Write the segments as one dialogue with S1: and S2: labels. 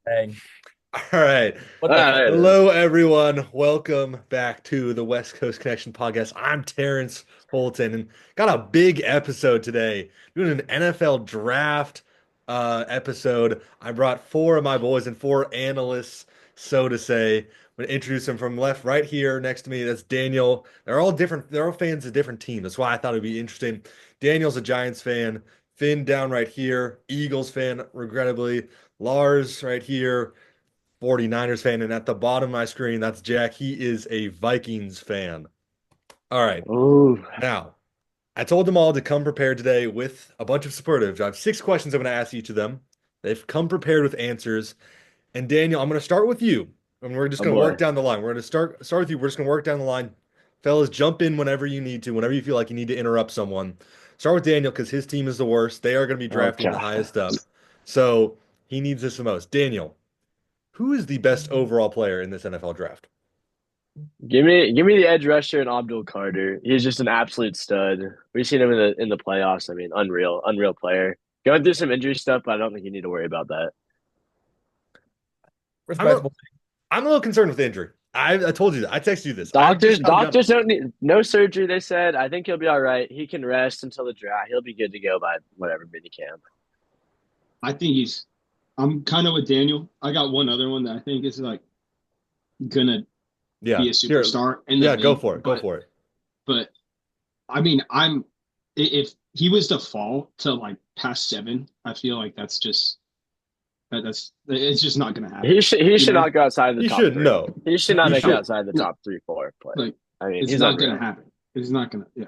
S1: Dang.
S2: All right.
S1: What
S3: All
S1: the
S3: right.
S2: Hello, everyone. Welcome back to the West Coast Connection podcast. I'm Terrence Holton and got a big episode today. Doing an NFL draft episode. I brought four of my boys and four analysts, so to say. I'm going to introduce them from left, right here next to me. That's Daniel. They're all different. They're all fans of different teams. That's why I thought it'd be interesting. Daniel's a Giants fan. Finn down right here, Eagles fan, regrettably. Lars right here. 49ers fan, and at the bottom of my screen, that's Jack. He is a Vikings fan. All right.
S3: Ooh,
S2: Now, I told them all to come prepared today with a bunch of superlatives. I have six questions I'm going to ask each of them. They've come prepared with answers. And Daniel, I'm going to start with you. And we're just
S3: oh
S2: going to work
S3: boy.
S2: down the line. We're going to start with you. We're just going to work down the line. Fellas, jump in whenever you need to, whenever you feel like you need to interrupt someone. Start with Daniel because his team is the worst. They are going to be
S3: Oh
S2: drafting the
S3: god.
S2: highest up. So he needs this the most. Daniel, who is the best overall player in this NFL draft?
S3: Give me the edge rusher and Abdul Carter. He's just an absolute stud. We've seen him in the playoffs. I mean, unreal player. Going through some injury stuff, but I don't think you need to worry about that.
S2: I'm a,
S1: respectable?
S2: I'm a little concerned with the injury. I told you that. I texted you this. I've
S3: Doctors
S2: just kind of got
S3: doctors don't need no surgery, they said. I think he'll be all right. He can rest until the draft. He'll be good to go by whatever mini camp.
S4: I think I'm kind of with Daniel. I got one other one that I think is like gonna
S2: yeah.
S4: be a
S2: Here,
S4: superstar in the
S2: yeah, go
S4: league.
S2: for it. Go for it.
S4: But I mean, if he was to fall to like past seven, I feel like that's it's just not gonna happen.
S3: He should not go outside the
S2: You
S3: top
S2: should
S3: three.
S2: know.
S3: He should not
S2: You
S3: make it
S2: should.
S3: outside the
S4: No,
S3: top three, four. But
S4: like
S3: I mean,
S4: it's
S3: he's
S4: not gonna
S3: unreal.
S4: happen. It's not gonna. Yeah,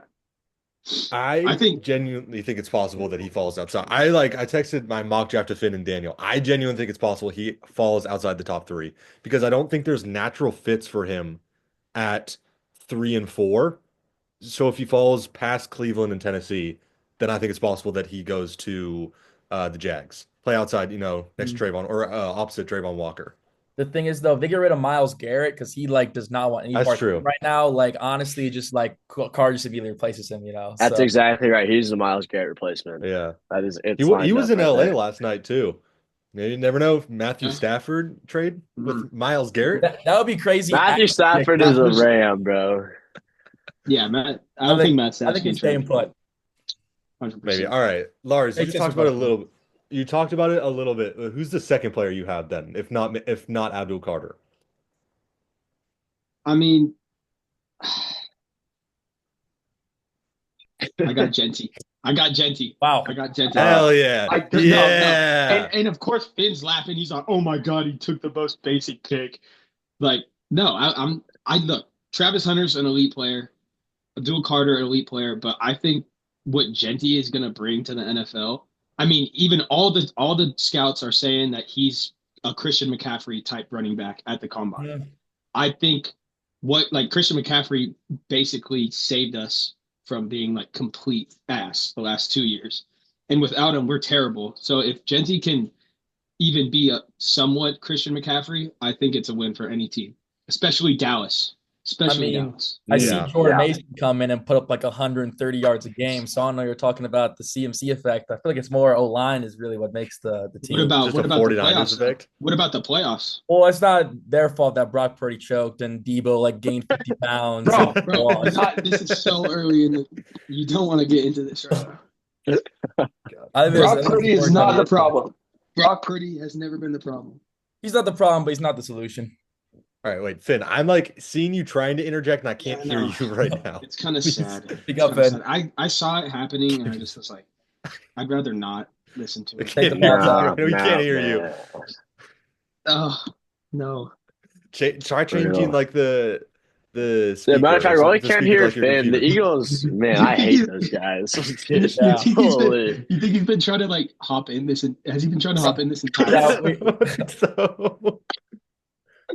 S4: I
S2: I
S4: think.
S2: genuinely think it's possible that he falls outside. I texted my mock draft to Finn and Daniel. I genuinely think it's possible he falls outside the top three because I don't think there's natural fits for him at 3 and 4. So if he falls past Cleveland and Tennessee, then I think it's possible that he goes to the Jags. Play outside, next to Trayvon or opposite Trayvon Walker.
S1: The thing is, though, if they get rid of Miles Garrett because he does not want any
S2: That's
S1: part
S2: true.
S1: right now, honestly, just Carr just immediately replaces him.
S3: That's
S1: So
S3: exactly right. He's the Miles Garrett replacement.
S2: Yeah.
S3: That is,
S2: He
S3: it's
S2: he
S3: lined
S2: was
S3: up
S2: in
S3: right
S2: LA
S3: there.
S2: last night too. You never know if Matthew
S4: Yeah.
S2: Stafford trade
S4: Mhm.
S2: with Miles Garrett.
S1: that would be crazy.
S3: Matthew Stafford is a
S4: Stafford's-
S3: Ram, bro.
S4: Yeah, Matt. I
S1: I
S4: don't think
S1: think
S4: Matt
S1: I
S4: Stafford's
S1: think
S4: gonna
S1: he's staying
S4: trade.
S1: put.
S2: Maybe.
S4: 100%.
S2: All right. Lars, you
S1: Makes
S2: just
S1: sense
S2: talked
S1: for
S2: about it
S1: both
S2: a
S1: of them.
S2: little. You talked about it a little bit. Who's the second player you have then, if not Abdul Carter?
S4: I mean, I got Genty. I got Genty.
S1: Wow.
S4: I got Genty.
S2: Hell yeah.
S4: No.
S2: Yeah.
S4: And of course Finn's laughing. He's like, "Oh my god, he took the most basic pick." Like, no, I look. Travis Hunter's an elite player. Abdul Carter, an elite player. But I think what Genty is going to bring to the NFL. I mean, even all the scouts are saying that he's a Christian McCaffrey type running back at the combine.
S1: Yeah.
S4: I think what like Christian McCaffrey basically saved us from being like complete ass the last 2 years. And without him, we're terrible. So if Genty can even be a somewhat Christian McCaffrey, I think it's a win for any team, especially Dallas.
S1: I
S4: Especially
S1: mean,
S4: Dallas.
S1: I see
S2: Yeah.
S1: Jordan
S3: Yeah.
S1: Mason come in and put up 130 yards a game. So I know you're talking about the CMC effect. I feel like it's more O line is really what makes the
S4: What
S1: team.
S4: about
S2: Just
S4: what
S2: a
S4: about the
S2: 49ers
S4: playoffs though?
S2: effect.
S4: What about the playoffs?
S1: Well, it's not their fault that Brock Purdy choked and Debo gained 50 pounds
S4: Bro,
S1: and
S4: bro,
S1: lost.
S4: this is so early in the you don't want to get into this right now.
S1: I think
S4: Brock
S1: there's
S4: Purdy is
S1: more
S4: not the
S1: coming.
S4: problem. Brock Purdy has never been the problem.
S1: He's not the problem, but he's not the solution.
S2: All right, wait, Finn. I'm seeing you trying to interject and I can't
S4: Yeah, I
S2: hear
S4: know.
S2: you right now.
S4: It's kind of sad.
S1: Speak
S4: It's
S1: up,
S4: kinda
S1: Finn.
S4: sad. I saw it happening and I just was like, I'd rather not listen to
S2: We
S4: it.
S1: Take
S2: can't
S1: the
S2: hear
S1: pause
S2: you. We can't hear you.
S3: man.
S4: Oh no.
S2: Try
S3: For real.
S2: changing the
S3: Yeah,
S2: speaker.
S3: matter of fact, we only
S2: The
S3: can't
S2: speaker
S3: hear
S2: like your
S3: Finn. The
S2: computer.
S3: Eagles, man, I hate those guys.
S4: You
S1: Yeah.
S4: think
S3: Holy.
S4: you think he's been trying to like hop in this? Has he been trying to hop in this entire?
S1: Yeah,
S2: So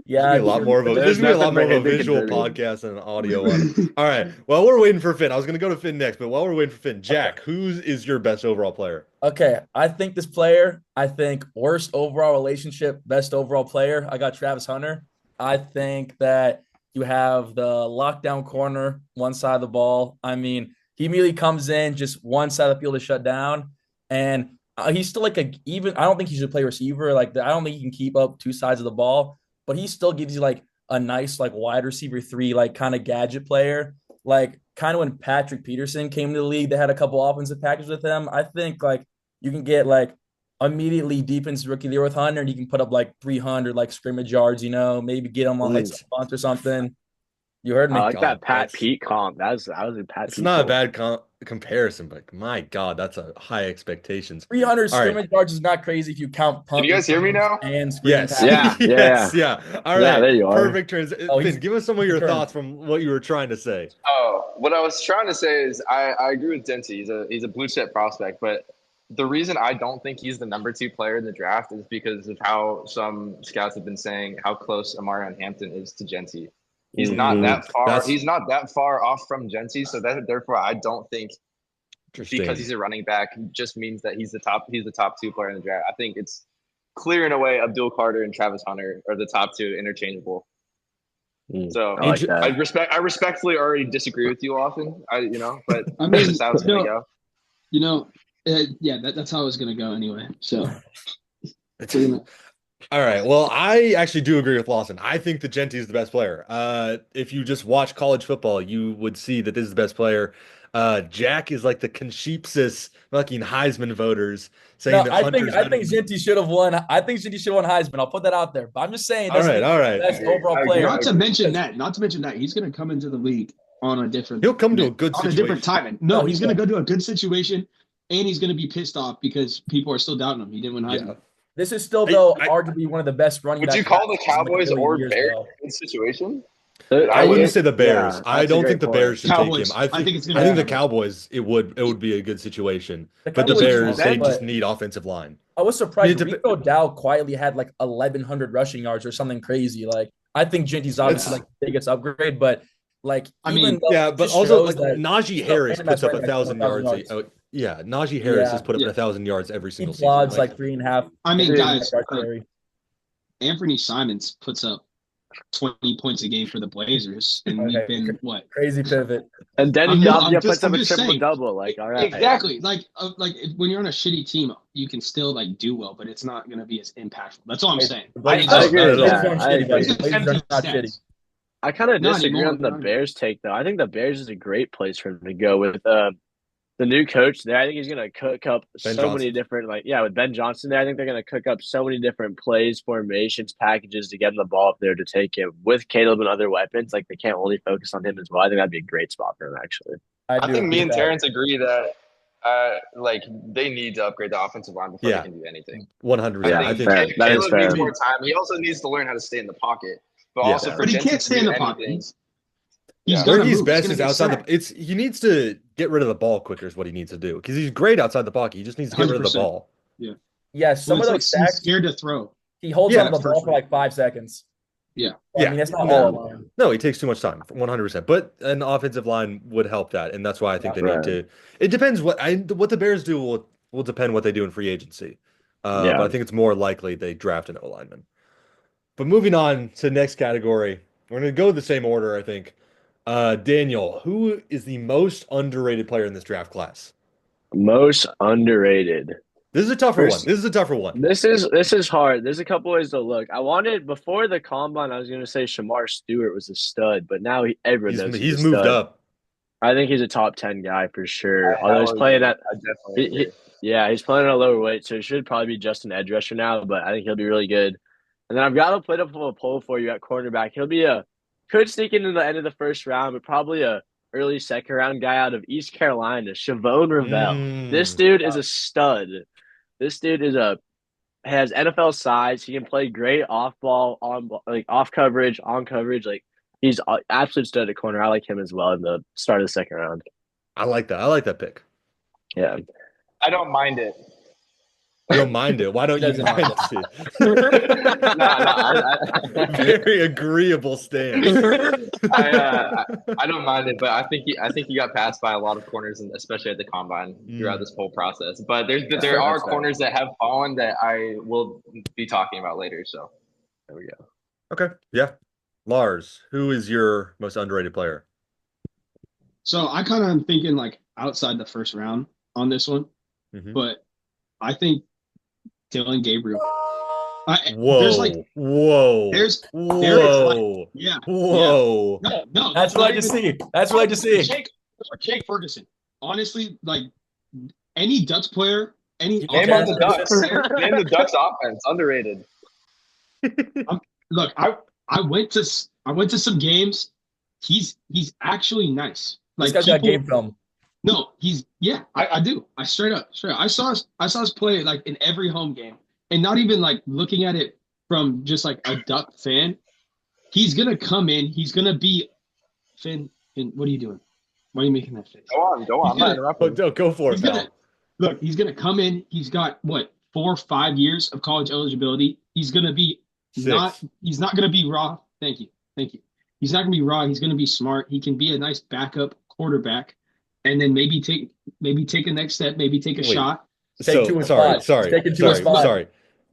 S1: Yeah,
S2: this is gonna be a lot more of a
S3: There's
S2: lot
S3: nothing
S2: more of
S3: but
S2: a
S3: him that
S2: visual
S3: can do it.
S2: podcast than an audio one. All right. While we're waiting for Finn, I was gonna go to Finn next, but while we're waiting for Finn, Jack, who's is your best overall player?
S1: Okay, I think this player, I think worst overall relationship, best overall player. I got Travis Hunter. I think that you have the lockdown corner, one side of the ball. I mean, he immediately comes in, just one side of the field is shut down. And He's still like even. I don't think he should play receiver. I don't think he can keep up two sides of the ball. But he still gives you like a nice like wide receiver three like kind of gadget player. Like kind of when Patrick Peterson came to the league, they had a couple offensive packages with him. I think like you can get like immediately deep into rookie of the year with Hunter, and you can put up like 300 like scrimmage yards. Maybe get him on like some
S2: Elite.
S1: punts or something. You heard
S3: I
S1: me.
S3: like that
S2: God,
S3: Pat Pete comp. That was a Pat
S2: it's
S3: Pete
S2: not a
S3: comp.
S2: bad comparison, but my God, that's a high expectations.
S1: 300
S2: All right.
S1: scrimmage yards is not crazy if you count
S5: Can
S1: punt
S5: you guys hear me
S1: returns
S5: now?
S1: and screen
S2: Yes.
S1: passes.
S3: Yeah,
S2: Yes.
S3: yeah,
S2: Yeah. All
S3: yeah.
S2: right.
S3: There you are.
S2: Perfect
S1: Oh,
S2: Finn, give us some of your
S1: turned.
S2: thoughts from what you were trying to say.
S5: Oh, what I was trying to say is I agree with Dempsey. He's a blue chip prospect, but the reason I don't think he's the number 2 player in the draft is because of how some scouts have been saying how close Amarion Hampton is to Genty. He's not
S3: Mhm.
S5: that far.
S2: That's
S5: He's not that far off from Genty, so that therefore I don't think because
S2: interesting.
S5: he's a running back just means that he's the top 2 player in the draft. I think it's clear in a way Abdul Carter and Travis Hunter are the top 2 interchangeable. So
S3: I like
S2: Inter-
S3: that.
S5: I respectfully already disagree with you often. But
S4: I
S5: that's
S4: mean,
S5: just how it's gonna go.
S4: you know, yeah, that's how it's gonna go anyway. So we're gonna.
S2: All right. Well, I actually do agree with Lawson. I think that Genty is the best player. If you just watch college football, you would see that this is the best player. Jack is like the concheapsis fucking Heisman voters saying
S1: No,
S2: that
S1: I think
S2: Hunter's
S1: I
S2: better
S1: think
S2: than.
S1: Zinti should have won. I think Zinti should have won Heisman. I'll put that out there. But I'm just saying it
S2: All
S1: doesn't
S2: right.
S1: make
S2: All
S1: him
S2: right.
S1: the best overall
S5: I agree.
S1: player.
S4: Not to mention
S1: Because-
S4: that. Not to mention that he's gonna come into the league on a different.
S2: He'll come to a good
S4: on a different
S2: situation.
S4: timing. No,
S1: No,
S4: he's
S1: he
S4: gonna
S1: won't.
S4: go to a good situation, and he's gonna be pissed off because people are still doubting him. He didn't win
S2: Yeah.
S4: Heisman.
S1: This is still though
S2: I
S1: arguably one of the best running
S5: Would you
S1: back
S5: call the
S1: classes in like a
S5: Cowboys
S1: million
S5: or
S1: years,
S5: Bears
S1: though.
S5: a good situation?
S2: I wouldn't say the Bears.
S3: Yeah,
S2: I
S3: that's a
S2: don't
S3: great
S2: think the
S3: point.
S2: Bears should take him.
S4: Cowboys. I think it's gonna
S2: I
S4: be
S2: think the
S4: Cowboys.
S2: Cowboys it would be a good situation.
S1: The
S2: But the
S1: Cowboys
S2: Bears,
S1: won't,
S2: they
S1: but
S2: just need offensive line.
S1: I was
S2: I
S1: surprised
S2: mean, it
S1: Rico Dow quietly had like 1,100 rushing yards or something crazy. Like I think Ginty's obviously
S2: it's
S1: like the biggest upgrade, but like
S4: I
S1: even
S4: mean,
S1: though
S2: yeah,
S1: it
S2: but
S1: just
S2: also
S1: shows
S2: like
S1: that
S2: Najee
S1: he's still
S2: Harris
S1: random
S2: puts
S1: as
S2: up
S1: running back for
S2: 1,000
S1: 1,000
S2: yards.
S1: yards.
S2: Yeah, Najee Harris has
S1: Yeah,
S2: put up
S4: Yeah.
S2: 1,000 yards every
S1: he
S2: single season.
S1: plods
S2: Like,
S1: like 3.5.
S4: I mean,
S1: three and a half
S4: guys,
S1: yards carry.
S4: Anthony Simons puts up 20 points a game for the Blazers, and we've
S1: Okay,
S4: been what?
S1: crazy pivot.
S3: And Denny
S4: I'm
S3: Avdia
S4: just
S3: puts up a
S4: saying.
S3: triple double. Like, all right.
S4: Exactly. When you're on a shitty team, you can still like do well, but it's not going to be as impactful. That's all I'm saying.
S1: The Blazers,
S3: I
S2: No,
S3: agree
S2: not
S3: with
S2: at all.
S3: that.
S1: Blazers aren't
S3: I
S1: shitty, buddy.
S3: agree.
S1: The Blazers are
S4: Empty
S1: not
S4: stats.
S1: shitty.
S3: I kind of
S4: Not
S3: disagree
S4: anymore,
S3: on the
S4: not
S3: Bears take though. I think the Bears is a great place for him to go with the new coach there. I think he's gonna cook up
S2: Ben
S3: so many
S2: Johnson.
S3: different with Ben Johnson there. I think they're gonna cook up so many different plays, formations, packages to get him the ball up there to take him with Caleb and other weapons. Like they can't only focus on him as well. I think that'd be a great spot for him actually.
S5: I
S1: do
S5: think
S1: agree
S5: me
S1: with
S5: and
S1: that.
S5: Terrence agree that they need to upgrade the offensive line before
S2: Yeah.
S5: they can do anything.
S2: 100%.
S3: Yeah,
S2: I think
S3: fair. That is
S5: Caleb
S3: fair.
S5: needs more time. He also needs to learn how to stay in the pocket. But
S2: Yeah.
S5: also for
S4: But he
S5: Jensen
S4: can't
S5: to
S4: stay in
S5: do
S4: the pocket.
S5: anything.
S4: He's
S5: Yeah.
S2: where
S4: gonna
S2: he's
S4: move.
S2: best
S4: He's
S2: is
S4: gonna get
S2: outside
S4: sacked.
S2: he needs to get rid of the ball quicker is what he needs to do because he's great outside the pocket. He just needs to get rid of the
S4: 100%.
S2: ball.
S1: Yeah, some of
S4: Well,
S1: those
S4: it's like he's
S1: sacks,
S4: scared to throw.
S1: he holds
S2: Yeah,
S1: onto the ball for like 5 seconds.
S4: Yeah.
S1: I mean, that's not
S2: No.
S1: all of them.
S2: No, he takes too much time, 100%. But an offensive line would help that, and that's why I think they need to. It depends what the Bears do will depend what they do in free agency. But I think it's more likely they draft an O-lineman. But moving on to the next category, we're going to go the same order, I think. Daniel, who is the most underrated player in this draft class?
S3: Most underrated.
S2: This is a tougher
S3: First-
S2: one. This is a tougher one.
S3: This is hard. There's a couple ways to look. I wanted before the combine. I was going to say Shamar Stewart was a stud, but now everyone knows
S2: He's
S3: he's a
S2: moved
S3: stud.
S2: up.
S3: I think he's a top 10 guy for sure.
S5: I
S3: Although he's
S5: would
S3: playing
S5: agree.
S3: at
S5: I definitely agree.
S3: he's playing at a lower weight, so it should probably be just an edge rusher now. But I think he'll be really good. And then I've got to put up a poll for you at cornerback. He'll be could sneak into the end of the first round, but probably a early second round guy out of East Carolina, Shavon Ravel. This dude is a stud. This dude has NFL size. He can play great off ball, off coverage, on coverage. Like he's absolute stud at corner. I like him as well in the start of the second round.
S2: I like that. I like that pick.
S3: Yeah.
S5: I don't mind it.
S2: You don't mind it. Why don't you
S1: Doesn't
S2: mind
S1: mind.
S2: it? Very agreeable stance.
S5: I don't mind it, but I think he got passed by a lot of corners, and especially at the combine throughout this whole process. But there are corners that have fallen that I will be talking about later. So there we go.
S2: Okay. Yeah. Lars, who is your most underrated player?
S4: So I kind of am thinking like outside the first round on this one,
S2: Mhm.
S4: but I think Dylan Gabriel. There's like
S2: Whoa.
S4: there is like
S2: Whoa.
S4: yeah yeah
S2: Whoa.
S4: no
S1: That's
S4: that's
S1: what I
S4: not
S1: just
S4: even
S1: see. That's what I just see.
S4: Jake Ferguson. Honestly, like any Ducks player, any
S1: You
S5: Name
S1: Okay,
S5: on
S4: offensive
S5: the
S1: that's
S5: Ducks.
S4: player.
S5: Name the Ducks offense. Underrated.
S4: I'm, look, I went to some games. He's actually nice.
S1: This
S4: Like
S1: guy's got
S4: people,
S1: game film.
S4: no, he's yeah. I do. I straight up. I saw us play like in every home game, and not even like looking at it from just like a Duck fan. He's gonna come in. He's gonna be Finn. Finn, what are you doing? Why are you making that face?
S5: Go on. Go on.
S4: He's
S5: I'm not
S4: gonna
S2: Oh,
S5: interrupting.
S2: no, go for it,
S4: he's gonna
S2: pal.
S4: look. He's gonna come in. He's got what 4 or 5 years of college eligibility. He's gonna be not.
S2: 6.
S4: He's not gonna be raw. Thank you. Thank you. He's not gonna be raw. He's gonna be smart. He can be a nice backup quarterback, and then maybe take a next step. Maybe take a
S2: Wait.
S4: shot.
S1: Take
S2: So
S1: two a
S2: sorry,
S1: spot. He's
S2: sorry,
S1: taking two a
S2: sorry,
S1: spot.
S2: sorry.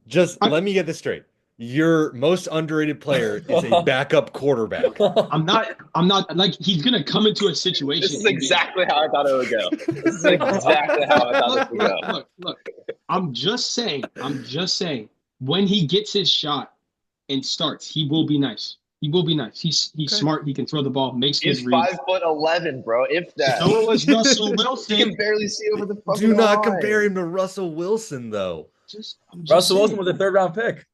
S2: Just
S4: I,
S2: let me get this straight. Your most underrated player is a backup quarterback.
S4: I'm not like he's gonna come into a
S5: This
S4: situation
S5: is
S4: and be
S5: exactly how I thought it would go. This is exactly how I thought this would go.
S4: look. I'm just saying. When he gets his shot and starts, he will be nice. He will be nice. He's
S2: Okay.
S4: smart. He can throw the ball, makes good
S5: He's
S4: reads.
S5: 5'11", bro. If that.
S4: So was Russell
S5: He
S4: Wilson.
S5: can barely see over the fucking
S2: Do not
S5: line.
S2: compare him to Russell Wilson, though.
S4: I'm just
S1: Russell Wilson
S4: saying.
S1: was a third round pick.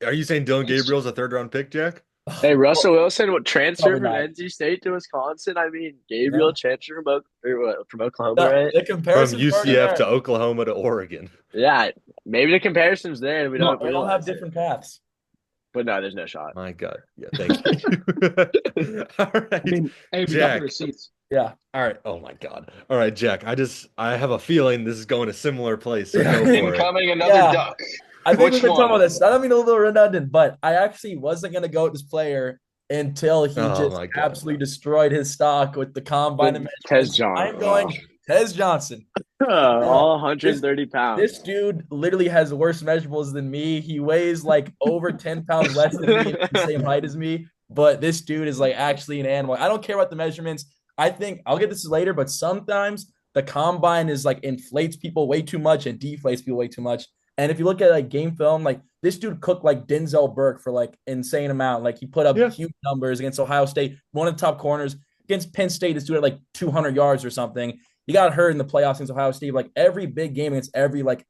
S2: Are you saying Dylan Gabriel's a third-round pick, Jack?
S3: Hey, Russell Wilson would transfer
S1: Probably
S3: from
S1: not.
S3: NC State to Wisconsin. I mean, Gabriel
S1: Yeah.
S3: transferred from Oklahoma,
S1: The,
S3: right?
S1: the
S2: From
S1: comparison's already
S2: UCF to
S1: there.
S2: Oklahoma to Oregon.
S3: Yeah, maybe the comparison's there and we don't
S1: They all have
S3: realize it.
S1: different paths.
S3: But no, there's no shot.
S2: My God. Yeah, thank you. All right.
S4: I mean, hey, we got
S2: Jack.
S4: the receipts.
S1: Yeah.
S2: All right. Oh my God. All right, Jack. I have a feeling this is going a similar place. So go for it.
S5: Incoming another
S1: Yeah.
S5: Duck.
S1: I think
S5: Which
S1: we've been talking
S5: one?
S1: about this. I don't mean a little redundant, but I actually wasn't going to go with this player until he
S2: Oh
S1: just
S2: my God.
S1: absolutely destroyed his stock with the combine and
S3: Tez
S1: measurements.
S3: John.
S1: I'm going Tez Johnson.
S3: All 130 pounds.
S1: This dude literally has worse measurables than me. He weighs like over 10 pounds less than me, the same height as me. But this dude is like actually an animal. I don't care about the measurements. I think I'll get this later, but sometimes the combine is like inflates people way too much and deflates people way too much. And if you look at like game film, like this dude cooked like Denzel Burke for like insane amount. Like he put up huge numbers against Ohio State, one of the top corners against Penn State. This dude had like 200 yards or something. He got hurt in the playoffs against Ohio State. Like every big game against every like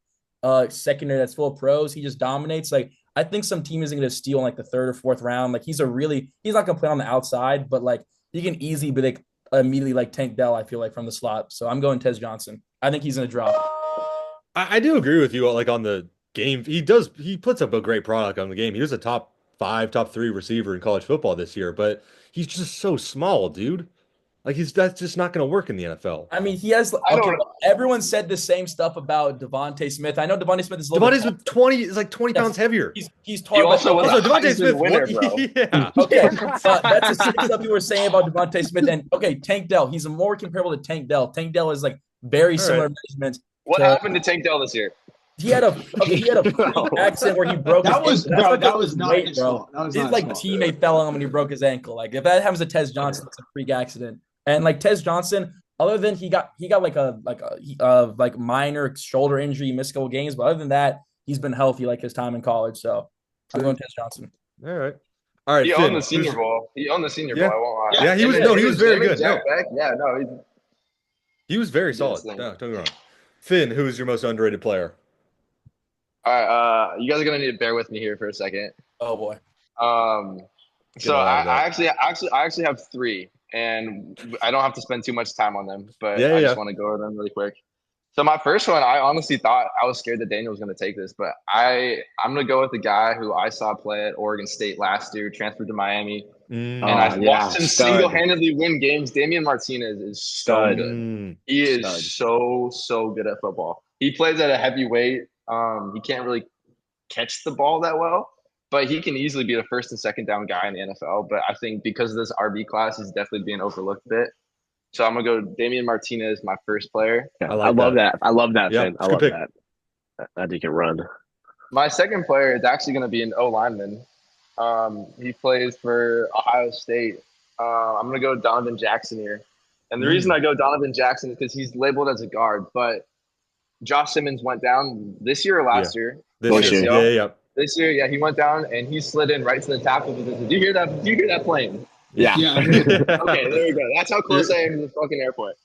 S1: secondary that's full of pros, he just dominates. Like I think some team isn't going to steal in like the third or fourth round. Like he's not going to play on the outside, but like he can easily be like immediately like Tank Dell. I feel like from the slot. So I'm going Tez Johnson. I think he's going to drop.
S2: I do agree with you. Like on the game, he puts up a great product on the game. He was a top 5, top 3 receiver in college football this year, but he's just so small, dude. Like that's just not going to work in the NFL.
S1: I mean, he has. Okay, everyone said the same stuff about Devontae Smith. I know Devontae Smith is a little
S2: Devontae's with 20 is like 20 pounds heavier.
S1: He's taller.
S5: Also,
S2: Devontae Smith,
S5: winner, bro.
S2: Yeah.
S1: Okay, that's the same stuff you were saying about Devontae Smith. And okay, Tank Dell, he's more comparable to Tank Dell. Tank Dell is like very similar measurements.
S5: What happened to Tank Dell this year?
S1: He had a accident where he broke.
S4: That
S1: his
S4: was
S1: ankle.
S4: that was not
S1: weight,
S4: his
S1: bro.
S4: fault. That was
S1: His
S4: not
S1: like
S4: his fault.
S1: teammate fell on him when he broke his ankle. Like if that happens to Tez Johnson, it's a freak accident. And like Tez Johnson, other than he got like a minor shoulder injury, missed a couple games, but other than that, he's been healthy like his time in college. So I'm going Tez Johnson.
S2: All right.
S5: He
S2: Finn,
S5: owned the Senior Bowl. He owned the Senior Bowl. I won't lie.
S2: Yeah, he was very good. No.
S5: Yeah, no,
S2: he was very solid. No, don't get me wrong. Finn, who is your most underrated player?
S5: All right, you guys are gonna need to bear with me here for a second.
S1: Oh boy.
S5: So I actually have 3, and I don't have to spend too much time on them, but I just want to go over them really quick. So my first one, I honestly thought I was scared that Daniel was going to take this, but I'm going to go with the guy who I saw play at Oregon State last year, transferred to Miami, and I watched him single-handedly win games. Damian Martinez is so good. He is so good at football. He plays at a heavy weight. He can't really catch the ball that well, but he can easily be the first and second down guy in the NFL. But I think because of this RB class, he's definitely being overlooked a bit. So I'm gonna go Damian Martinez, my first player.
S3: Yeah, I love that. I love that,
S2: yeah,
S3: Finn. I love that. That he can run.
S5: My second player is actually gonna be an O lineman. He plays for Ohio State. I'm gonna go Donovan Jackson here. And the reason I go Donovan Jackson is because he's labeled as a guard, but Josh Simmons went down this year or
S2: Yeah.
S5: last year.
S2: This year.
S3: Bullshit.
S2: Yeah.
S5: This year, yeah, he went down and he slid in right to the tackle position. Do you hear that? Do you hear that plane?
S3: Yeah.
S4: Yeah.
S5: Okay, there we go. That's how close
S2: You're-
S5: I am to the fucking airport.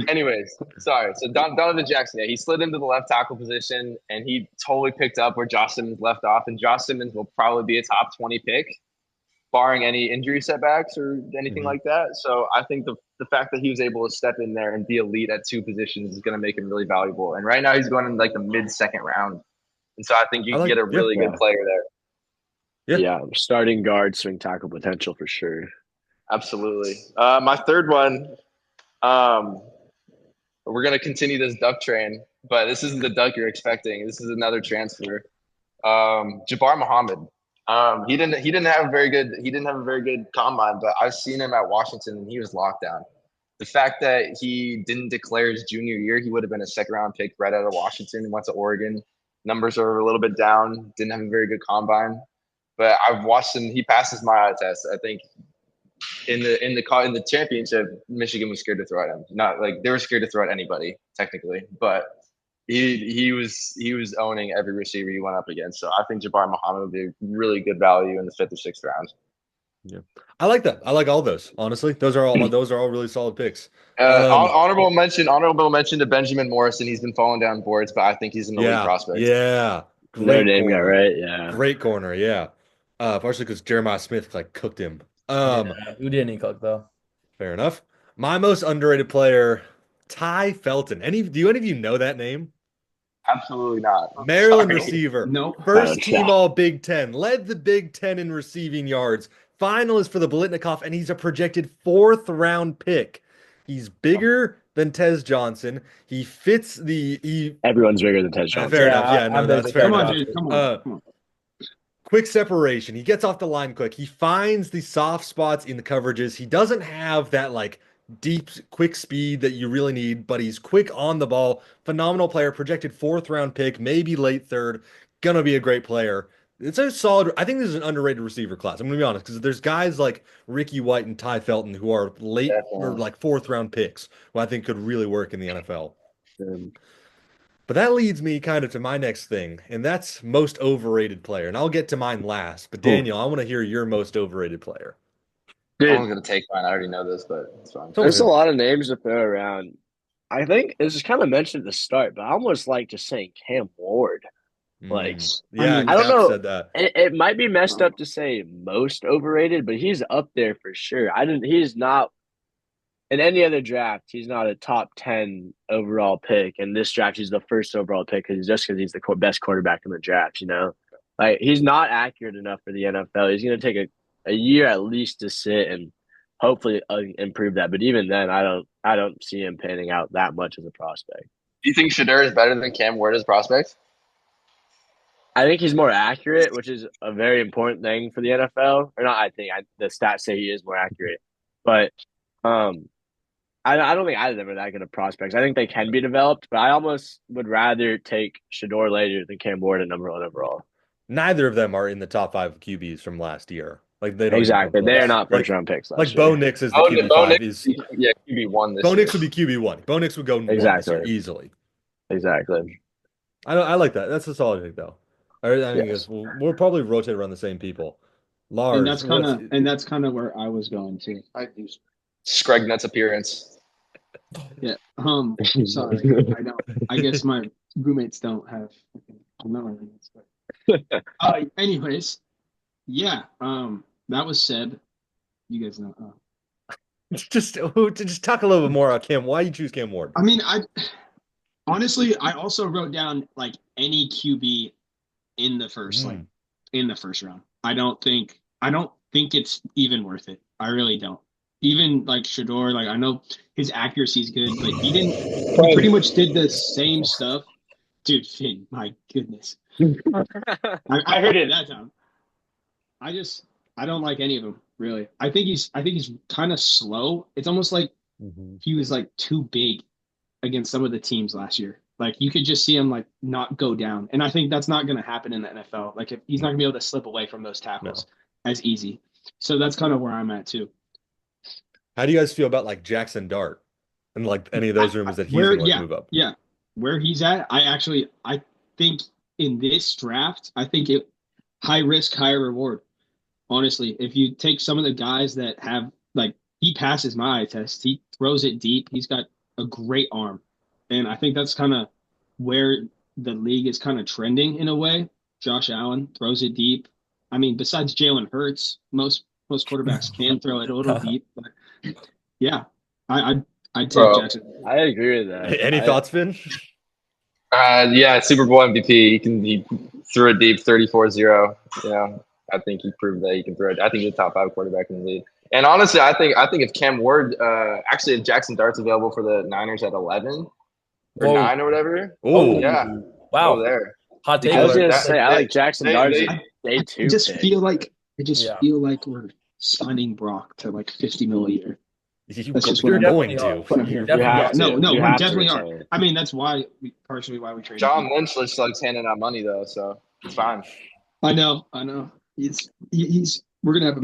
S5: Anyways, sorry. So Donovan Jackson, yeah, he slid into the left tackle position and he totally picked up where Josh Simmons left off. And Josh Simmons will probably be a top 20 pick, barring any injury setbacks or anything
S2: Mhm.
S5: like that. So I think the fact that he was able to step in there and be elite at two positions is going to make him really valuable. And right now he's going in like the mid-second round. And so I think you
S2: I
S5: can
S2: like,
S5: get a
S2: yeah.
S5: really good player there.
S2: Yeah.
S3: Starting guard, swing tackle potential for sure.
S5: Absolutely. My third one, we're going to continue this duck train, but this isn't the duck you're expecting. This is another transfer. Jabbar Muhammad. He didn't have a very good combine, but I've seen him at Washington and he was locked down. The fact that he didn't declare his junior year, he would have been a second round pick right out of Washington, went to Oregon. Numbers are a little bit down, didn't have a very good combine. But I've watched him, he passes my eye test. I think in the championship, Michigan was scared to throw at him. Not like they were scared to throw at anybody, technically, but he was owning every receiver he went up against. So I think Jabbar Muhammad would be really good value in the fifth or sixth round.
S2: Yeah. I like that. I like all those. Honestly, those are all really solid picks.
S5: Honorable mention to Benjamin Morrison. He's been falling down boards, but I think he's an elite prospect.
S2: Yeah.
S3: Notre
S2: Great
S3: Dame got
S2: corner.
S3: right. Yeah.
S2: Great corner. Yeah. Partially because Jeremiah Smith like cooked him.
S1: Yeah, who didn't he cook though?
S2: Fair enough. My most underrated player, Ty Felton. Do any of you know that name?
S5: Absolutely not.
S2: Maryland
S5: Sorry.
S2: receiver.
S4: Nope.
S2: First team all Big Ten. Led the Big Ten in receiving yards. Finalist for the Blitnikoff, and he's a projected fourth round pick. He's bigger than Tez Johnson. He fits
S3: Everyone's bigger than Ted Johnson.
S2: fair enough. Yeah, no,
S1: I'm
S2: that's
S1: big
S2: fair
S1: with
S4: Come
S1: Ted
S4: on,
S2: enough.
S4: dude. Come on. Come on.
S2: Quick separation. He gets off the line quick. He finds the soft spots in the coverages. He doesn't have that like deep, quick speed that you really need, but he's quick on the ball. Phenomenal player, projected fourth round pick, maybe late third. Gonna be a great player. It's a solid. I think this is an underrated receiver class. I'm gonna be honest because there's guys like Ricky White and Ty Felton who are late or
S5: Definitely.
S2: like fourth round picks who I think could really work in the NFL.
S3: Um,
S2: But that leads me kind of to my next thing, and that's most overrated player. And I'll get to mine last. But Daniel, I want to hear your most overrated player.
S3: Dude,
S5: I'm gonna take mine. I already know this, but it's fine.
S3: there's a lot of names to throw around. I think this is kind of mentioned at the start, but I almost like just saying Cam Ward. Like,
S2: Yeah,
S4: mean,
S3: I don't
S2: Cap
S3: know.
S2: said that.
S3: It might be messed up to say most overrated, but he's up there for sure. He's not in any other draft. He's not a top 10 overall pick. In this draft, he's the first overall pick because he's the best quarterback in the draft. Like he's not accurate enough for the NFL. He's going to take a year at least to sit and hopefully improve that. But even then, I don't see him panning out that much as a prospect.
S5: Do you think Shadur is better than Cam Ward as prospect?
S3: I think he's more accurate, which is a very important thing for the NFL. Or not, the stats say he is more accurate. But I don't think either of them are that good of prospects. I think they can be developed, but I almost would rather take Shador later than Cam Ward at number one overall.
S2: Neither of them are in the top 5 QBs from last year. Like they don't
S3: Exactly.
S2: even
S3: They
S2: come
S3: are
S2: close.
S3: not first round picks last
S2: Like
S3: year.
S2: Bo Nix is the QB5.
S5: QB1 this
S2: Bo
S5: year.
S2: Nix would be QB1. Bo Nix would go 1 this
S3: Exactly.
S2: year easily.
S3: Exactly.
S2: I like that. That's a solid pick though. I
S3: Yes.
S2: guess we'll probably rotate around the same people. Lars,
S4: And that's kind of where I was going to.
S5: Scregnut's appearance.
S4: Yeah. Sorry. I don't. I guess my roommates don't have. I'm not my roommates, but. Anyways, yeah. That was Seb. You guys know.
S2: just talk a little bit more about Cam. Why you choose Cam Ward?
S4: I mean, honestly, I also wrote down like any QB in the first round. I don't think it's even worth it. I really don't. Even like Shador, like I know his accuracy is good, but he pretty much did the same stuff. Dude, Finn, my goodness. I heard it that time. I don't like any of them, really. I think he's kind of slow. It's almost like he was like too big against some of the teams last year. Like you could just see him like not go down. And I think that's not going to happen in the NFL. Like if he's not going to be able to slip away from those tackles as easy. So that's kind of where I'm at too.
S2: How do you guys feel about like Jackson Dart and like any of those rumors that he's going to move up?
S4: Yeah. where he's at, I think in this draft, I think it high risk, higher reward. Honestly, if you take some of the guys that have like he passes my eye test, he throws it deep. He's got a great arm, and I think that's kind of where the league is kind of trending in a way. Josh Allen throws it deep. I mean, besides Jalen Hurts, most quarterbacks can throw it a little deep, but yeah, I I'd take
S5: Bro,
S4: Jackson.
S3: I agree with that.
S2: Any thoughts, Finn?
S5: yeah, Super Bowl MVP. He threw it deep, 34-0. You know, I think he proved that he can throw it. I think he's a top 5 quarterback in the league. And honestly, I think if Cam Ward, actually, if Jackson Dart's available for the Niners at 11 or
S1: Whoa.
S5: 9 or whatever,
S2: Oh,
S5: yeah,
S1: Wow.
S5: go there.
S1: Hot take
S3: I was
S5: Because
S3: gonna
S1: alert.
S3: say I like Jackson Dart as a day
S4: I
S3: 2
S4: just
S3: pick.
S4: feel like
S1: Yeah.
S4: we're signing Brock to like 50 mil a year.
S2: you're
S4: That's just what
S2: going
S1: definitely
S2: to.
S1: are.
S4: What I'm
S3: You
S4: hearing.
S1: Definitely
S3: have
S1: are.
S3: to.
S4: No,
S3: You
S4: we
S3: have to
S4: definitely are.
S3: retain.
S4: I mean, that's why partially why we traded.
S5: John Lynch looks like he's handing out money though, so it's fine.
S4: I know. He's we're gonna have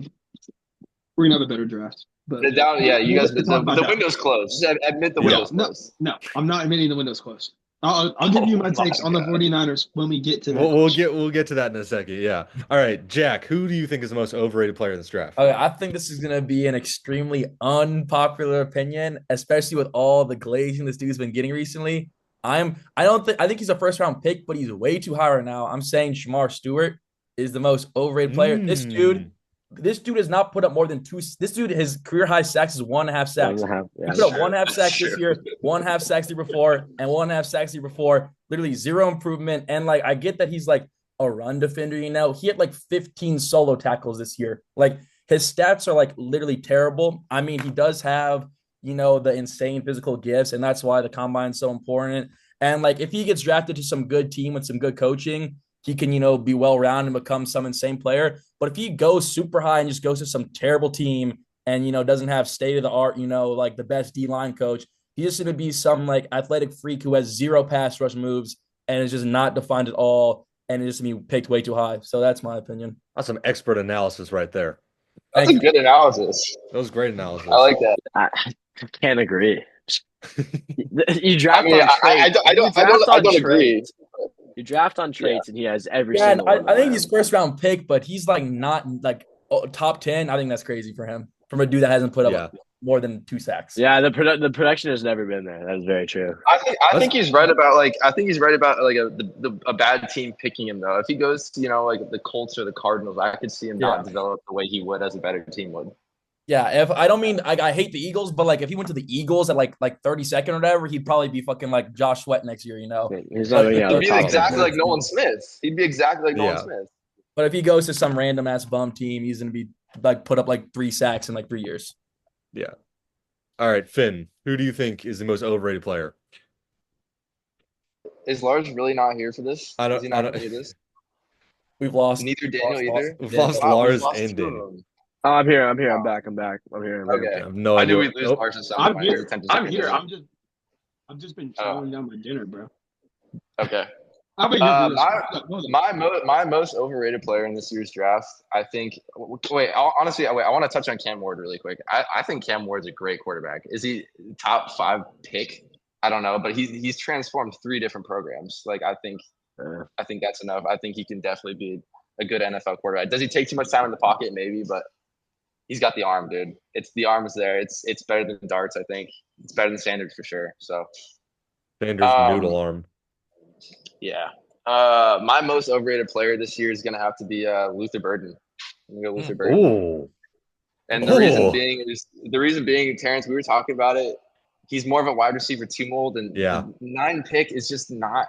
S4: a better draft. But
S5: Yeah, you guys,
S4: we'll talk about
S5: the
S4: that.
S5: window's closed. Just admit the
S2: Yeah.
S5: window's
S4: No,
S5: closed.
S4: no, I'm not admitting the window's closed. I'll give you my
S5: Oh my
S4: takes on the
S5: God.
S4: 49ers when we get to that.
S2: We'll get to that in a second. Yeah. All right, Jack. Who do you think is the most overrated player in this draft?
S1: Okay, I think this is gonna be an extremely unpopular opinion, especially with all the glazing this dude's been getting recently. I think he's a first round pick, but he's way too high right now. I'm saying Shamar Stewart is the most overrated player. This dude has not put up more than two. This dude, his career high sacks is 1.5 sacks. He put up 1.5 sacks this year, 1.5 sacks the year before, and 1.5 sacks the year before. Literally zero improvement. And like, I get that he's like a run defender, you know. He had like 15 solo tackles this year. Like his stats are like literally terrible. I mean, he does have, you know, the insane physical gifts, and that's why the combine is so important. And like, if he gets drafted to some good team with some good coaching, he can, you know, be well rounded and become some insane player. But if he goes super high and just goes to some terrible team and, you know, doesn't have state of the art, you know, like the best D line coach, he's just going to be some like athletic freak who has zero pass rush moves and is just not defined at all. And it's just going to be picked way too high. So that's my opinion.
S2: That's some expert analysis right there.
S5: That's a good analysis.
S2: That was great analysis.
S5: I like that.
S3: I can't agree. You draft
S5: I mean,
S3: on traits.
S5: I don't agree.
S3: You draft on traits, and he has every
S1: Yeah, and
S3: single one.
S1: I think he's first round pick, but he's like not like top 10. I think that's crazy for him from a dude that hasn't put up more than 2 sacks.
S3: Yeah, the production has never been there. That is very true.
S5: I think he's right about like a bad team picking him though. If he goes to, you know, like the Colts or the Cardinals, I could see him not develop the way he would as a better team would.
S1: Yeah, if I don't mean I hate the Eagles, but like if he went to the Eagles at like 32nd or whatever, he'd probably be fucking like Josh Sweat next year, you know.
S3: He's not
S5: He'd be exactly like Nolan Smith. He'd be exactly like Nolan Smith.
S1: But if he goes to some random ass bum team, he's gonna be like put up like 3 sacks in like 3 years.
S2: Yeah. All right, Finn, who do you think is the most overrated player?
S5: Is Lars really not here for this?
S2: I don't.
S5: Is he not here for this?
S1: We've lost.
S5: Neither Daniel either.
S2: We've lost Lars and
S5: two of
S2: Daniel.
S5: them.
S3: Oh, I'm here. I'm back. I'm here.
S5: Okay.
S2: I have no
S5: I
S2: idea.
S5: knew we'd lose Lars at some
S4: I'm
S5: point.
S4: here. I'm here. I've just been chowing down my dinner, bro.
S5: Okay.
S4: How about
S5: My most overrated player in this year's draft, I think. Honestly, I want to touch on Cam Ward really quick. I think Cam Ward's a great quarterback. Is he top 5 pick? I don't know, but he's transformed 3 different programs. Like I think that's enough. I think he can definitely be a good NFL quarterback. Does he take too much time in the pocket? Maybe, but he's got the arm, dude. The arm is there. It's better than darts. I think it's better than Sanders for sure. So
S2: Sanders noodle arm.
S5: Yeah. My most overrated player this year is going to have to be Luther Burden. I'm going to go Luther Burden.
S2: Ooh.
S5: And the reason being, Terrence, we were talking about it. He's more of a wide receiver 2 mold, and 9 pick is just not.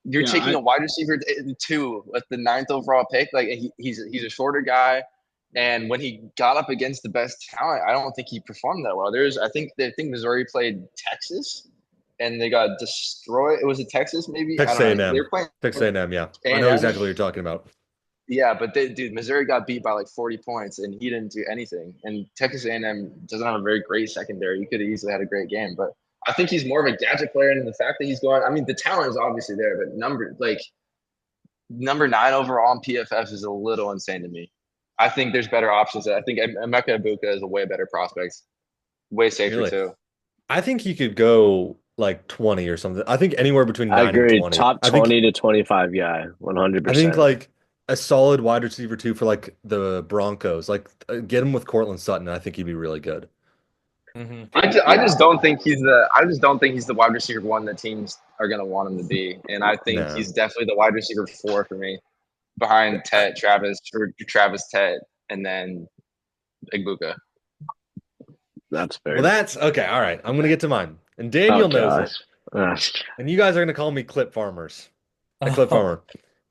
S5: You're taking a wide receiver 2 with the 9th overall pick. Like he's a shorter guy, and when he got up against the best talent, I don't think he performed that well. I think Missouri played Texas. And they got destroyed. It was a Texas, maybe.
S2: Texas A&M.
S5: They were playing
S2: Texas A&M. Yeah,
S5: A&M.
S2: I know exactly what you're talking about.
S5: Yeah, but Missouri got beat by like 40 points, and he didn't do anything. And Texas A&M doesn't have a very great secondary. He could have easily had a great game, but I think he's more of a gadget player. And the fact that he's going, I mean, the talent is obviously there, but number 9 overall in PFF is a little insane to me. I think there's better options. I think Emeka Egbuka is a way better prospect, way safer too.
S2: I think he could go like 20 or something. I think anywhere between
S3: I
S2: 9 and
S3: agree.
S2: 20.
S3: Top
S2: I think
S3: 20 to 25 guy,
S2: I think
S3: 100%.
S2: like a solid wide receiver too for like the Broncos. Like get him with Cortland Sutton. I think he'd be really good.
S1: Mhm.
S5: I just don't think he's the wide receiver one that teams are gonna want him to be, and I think
S2: Nah.
S5: he's definitely the wide receiver four for me, behind Travis Tet, and then Igbuka.
S3: That's
S2: Well,
S3: fair.
S2: that's okay. All right. I'm gonna get to mine. And
S3: Oh
S2: Daniel knows it.
S3: gosh. Uh,
S2: And you guys are gonna call me clip farmers. A clip farmer.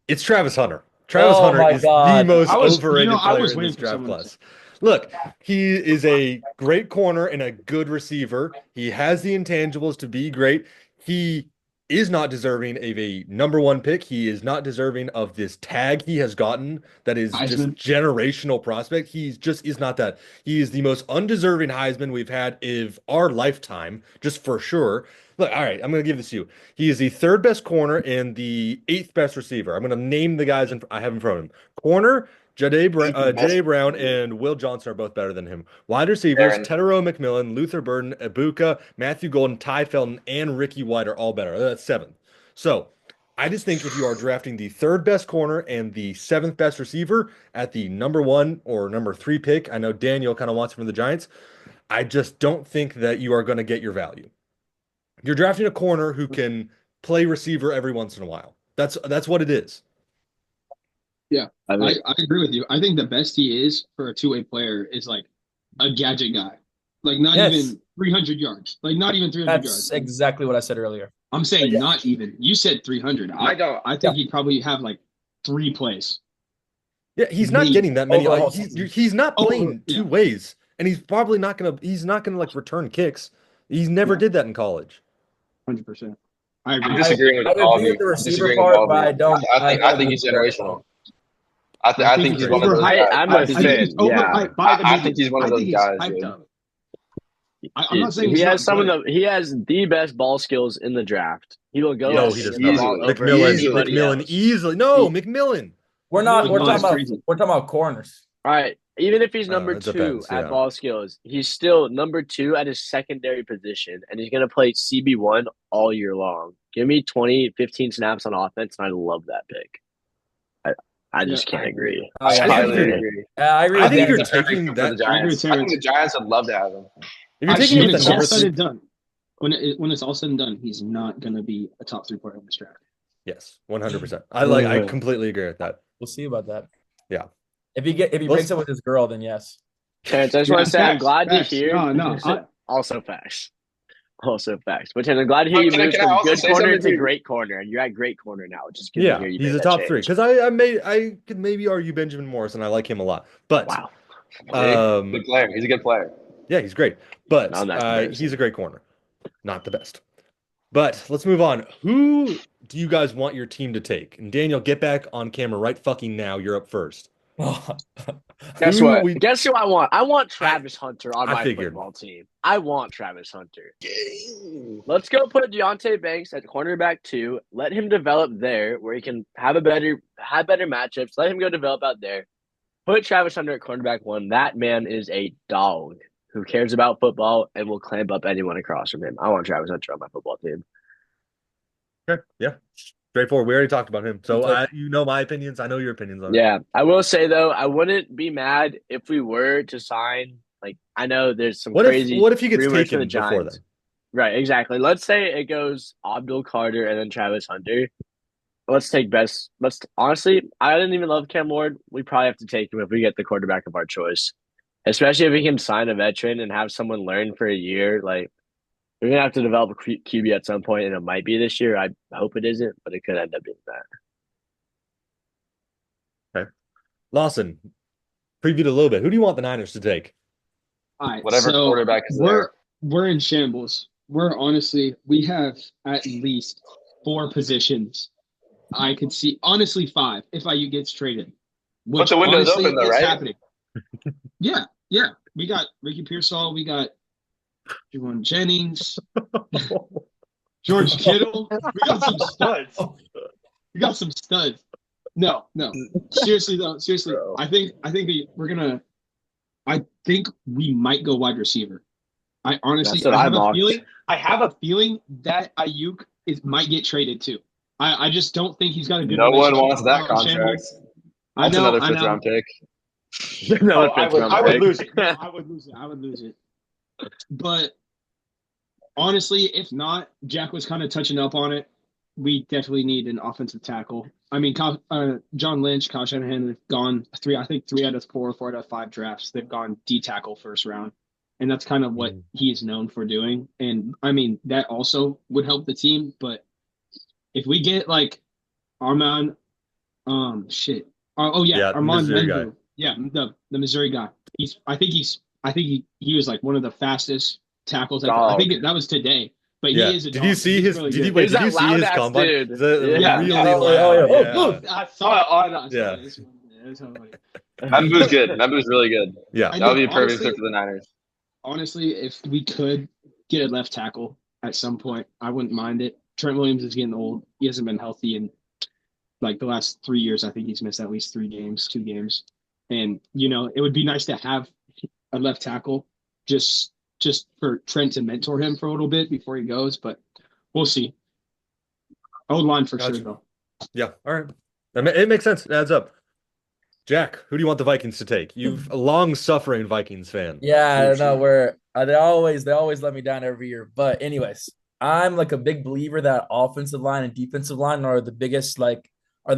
S2: It's Travis Hunter. Travis
S1: Oh
S2: Hunter
S1: my
S2: is the
S1: God.
S2: most
S4: I
S2: overrated player
S4: was
S2: in
S4: waiting
S2: this
S4: for
S2: draft
S4: someone to say.
S2: class. Look, he is a great corner and a good receiver. He has the intangibles to be great. He is not deserving of a number one pick. He is not deserving of this tag he has gotten that is just
S4: Heisman.
S2: generational prospect. He's just is not that. He is the most undeserving Heisman we've had of our lifetime, just for sure. Look, all right, I'm going to give this to you. He is the third best corner and the eighth best receiver. I'm going to name the guys I have in front of him. Corner, Jade Brown and Will Johnson are both better than him. Wide receivers,
S5: Aaron,
S2: Tedero McMillan, Luther Burden, Ibuka, Matthew Golden, Ty Felton, and Ricky White are all better. That's seventh. So I just think if you are drafting the third best corner and the seventh best receiver at the number one or number three pick, I know Daniel kind of wants it from the Giants. I just don't think that you are going to get your value. You're drafting a corner who can play receiver every once in a while. That's what it is.
S4: Yeah,
S3: I mean,
S4: I agree with you. I think the best he is for a two-way player is like a gadget guy, like not
S2: Yes.
S4: even 300 yards, like not even 300
S1: That's
S4: yards.
S1: exactly what I said earlier.
S4: I'm
S5: But
S4: saying
S5: yeah,
S4: not even. You said 300.
S5: I don't.
S4: I think he'd probably have like 3 plays,
S2: Yeah, he's not
S4: maybe.
S2: getting that many.
S1: Over a whole
S2: He's
S1: season.
S2: he's not
S4: Oh,
S2: playing two
S4: yeah,
S2: ways, and he's not gonna like return kicks. He's never
S4: yeah,
S2: did that in college.
S4: 100%. I
S5: I'm
S4: agree.
S5: disagreeing with
S1: I would
S5: all of
S1: agree
S5: you.
S1: with the
S5: I'm
S1: receiver
S5: disagreeing with all
S1: part,
S5: of
S1: but
S5: you. I
S1: I don't
S5: think
S1: agree
S5: he's
S1: with the other part.
S5: generational.
S2: I
S5: I
S2: think
S5: think
S2: he's
S5: he's
S2: great.
S5: one of those
S4: Overhyped.
S5: guys.
S3: I'm
S5: I
S3: a
S5: think
S4: I think
S5: he's,
S4: he's
S3: fan. Yeah.
S4: overhyped by the
S5: I
S4: media.
S5: think he's one
S4: I
S5: of
S4: think
S5: those
S4: he's
S5: guys,
S4: hyped
S5: dude.
S4: up. I'm not saying
S3: He
S4: he's
S3: has
S4: not
S3: some of
S4: good.
S3: he has the best ball skills in the draft. He will go
S2: No,
S5: Yes,
S2: he does
S3: against the
S2: not.
S3: ball
S5: easily,
S3: over
S2: McMillan,
S5: easily.
S3: anybody
S2: McMillan,
S3: else.
S2: easily. No,
S4: He,
S2: McMillan.
S1: We're
S4: no,
S1: talking
S4: that's
S1: about
S4: crazy.
S1: corners.
S3: All right. Even if he's number
S2: It
S3: two
S2: depends.
S3: at
S2: Yeah.
S3: ball skills, he's still number two at his secondary position, and he's going to play CB1 all year long. Give me 20, 15 snaps on offense, and I love that pick. I, I
S4: Yeah,
S3: just
S4: I
S3: can't
S4: agree.
S3: agree.
S1: Oh yeah,
S2: I think if
S5: Highly
S2: you're,
S5: agree.
S1: I agree
S2: I
S5: I
S1: with
S2: think if
S5: think
S2: you're
S5: he's
S1: Danny.
S5: a perfect
S2: taking
S5: fit for the
S2: that,
S4: I agree with
S5: Giants. I think
S4: Terrence.
S5: the Giants would love to have him.
S2: if you're
S4: I
S2: taking
S4: think
S2: him
S4: when
S2: with the
S4: it's all
S2: number
S4: said
S2: three,
S4: and done, when it's all said and done, he's not going to be a top 3 player in this draft.
S2: yes, 100%. I completely agree with that.
S1: We'll see about that.
S2: Yeah.
S1: If he breaks
S2: Let's
S1: up with his girl, then yes.
S3: Terrence, I just
S4: Yeah,
S3: want to say I'm
S4: facts,
S3: glad to
S4: facts.
S3: hear.
S4: No.
S3: Also facts. Also facts. But Terrence, I'm glad to hear
S5: But
S3: you moved
S5: can I
S3: from
S5: also
S3: good
S5: say
S3: corner
S5: something,
S3: to
S5: dude?
S3: great corner, and you're at great corner now, which is good to
S2: Yeah,
S3: hear you
S2: he's
S3: made
S2: a
S3: that
S2: top three
S3: change.
S2: because I could maybe argue Benjamin Morrison. I like him a lot, but
S3: Wow.
S5: Good player. He's a good player.
S2: yeah, he's great. But
S3: Now that's embarrassing.
S2: he's a great corner, not the best. But let's move on. Who do you guys want your team to take? And Daniel, get back on camera right fucking now. You're up first.
S3: Guess
S2: Who
S3: what?
S2: we?
S3: Guess who I want? I want
S2: I
S3: Travis Hunter on
S2: I
S3: my
S2: figured.
S3: football team. I want Travis Hunter. Let's go put Deontay Banks at cornerback 2. Let him develop there where he can have better matchups. Let him go develop out there. Put Travis Hunter at cornerback 1. That man is a dog who cares about football and will clamp up anyone across from him. I want Travis Hunter on my football team.
S2: Okay, yeah, straightforward. We already talked about him, so
S1: Okay.
S2: you know my opinions. I know your opinions on it.
S3: Yeah, I will say though, I wouldn't be mad if we were to sign. Like, I know there's some crazy
S2: What if he gets
S3: rumors for the
S2: taken before
S3: Giants.
S2: then?
S3: Right, exactly. Let's say it goes Abdul Carter and then Travis Hunter. Let's take best. Let's honestly, I didn't even love Cam Ward. We probably have to take him if we get the quarterback of our choice, especially if we can sign a veteran and have someone learn for a year. Like, we're gonna have to develop a QB at some point, and it might be this year. I hope it isn't, but it could end up being that.
S2: Okay, Lawson, previewed a little bit. Who do you want the Niners to take?
S4: All right,
S5: Whatever
S4: so
S5: quarterback is there.
S4: we're in shambles. We have at least 4 positions. I could see honestly 5 if IU gets traded,
S5: But
S4: which
S5: the window's
S4: honestly
S5: open though,
S4: is
S5: right?
S4: happening. Yeah. We got Ricky Pearsall. We got Juwan Jennings, George Kittle. We got some studs. No. Seriously though,
S5: Bro.
S4: I think we might go wide receiver. I honestly,
S3: That's what I mocked.
S4: I have a feeling that Ayuk might get traded too. I just don't think he's got a good
S5: No one
S4: relationship
S5: wants
S4: with
S5: that
S4: Kyle Shanahan.
S5: contract.
S4: I
S5: That's
S4: know,
S5: another
S4: I
S5: fifth
S4: know.
S5: round pick.
S3: Another
S4: I
S3: fifth
S4: would,
S3: round
S4: I would
S3: pick.
S4: lose it. No, I would lose it. I would lose it. But honestly, if not, Jack was kind of touching up on it. We definitely need an offensive tackle. I mean, John Lynch, Kyle Shanahan have gone I think 3 out of 4, 4 out of 5 drafts. They've gone D tackle first round. And that's kind of what he's known for doing. And I mean, that also would help the team. But if we get like Armand, shit. Oh yeah,
S2: Yeah,
S4: Armand
S2: Missouri guy.
S4: Membu. Yeah, the Missouri guy. I think he was like one of the fastest tackles. I think that was today. But
S2: Yeah.
S4: he is a
S2: Did
S4: dog.
S2: you see
S4: He's
S2: his?
S4: really
S2: Did you
S4: good.
S2: wait?
S3: He's
S2: Did
S3: that
S2: you see
S3: loud
S2: his
S3: ass
S2: combine?
S3: dude.
S2: It's
S3: Yeah.
S2: really
S1: Oh,
S2: loud.
S1: yeah.
S2: Yeah.
S4: I saw it on us.
S2: Yeah.
S5: Membu's good. Membu's really good.
S2: Yeah.
S5: That would be a perfect fit for the Niners.
S4: Honestly, if we could get a left tackle at some point, I wouldn't mind it. Trent Williams is getting old. He hasn't been healthy in like the last 3 years. I think he's missed at least 3 games, 2 games. And it would be nice to have a left tackle just for Trent to mentor him for a little bit before he goes. But we'll see. O-line for
S2: Gotcha.
S4: sure, though.
S2: Yeah. All right. It makes sense. It adds up. Jack, who do you want the Vikings to take? You've a long-suffering Vikings fan.
S1: Yeah, no, they always let me down every year. But anyways, I'm like a big believer that offensive line and defensive line are the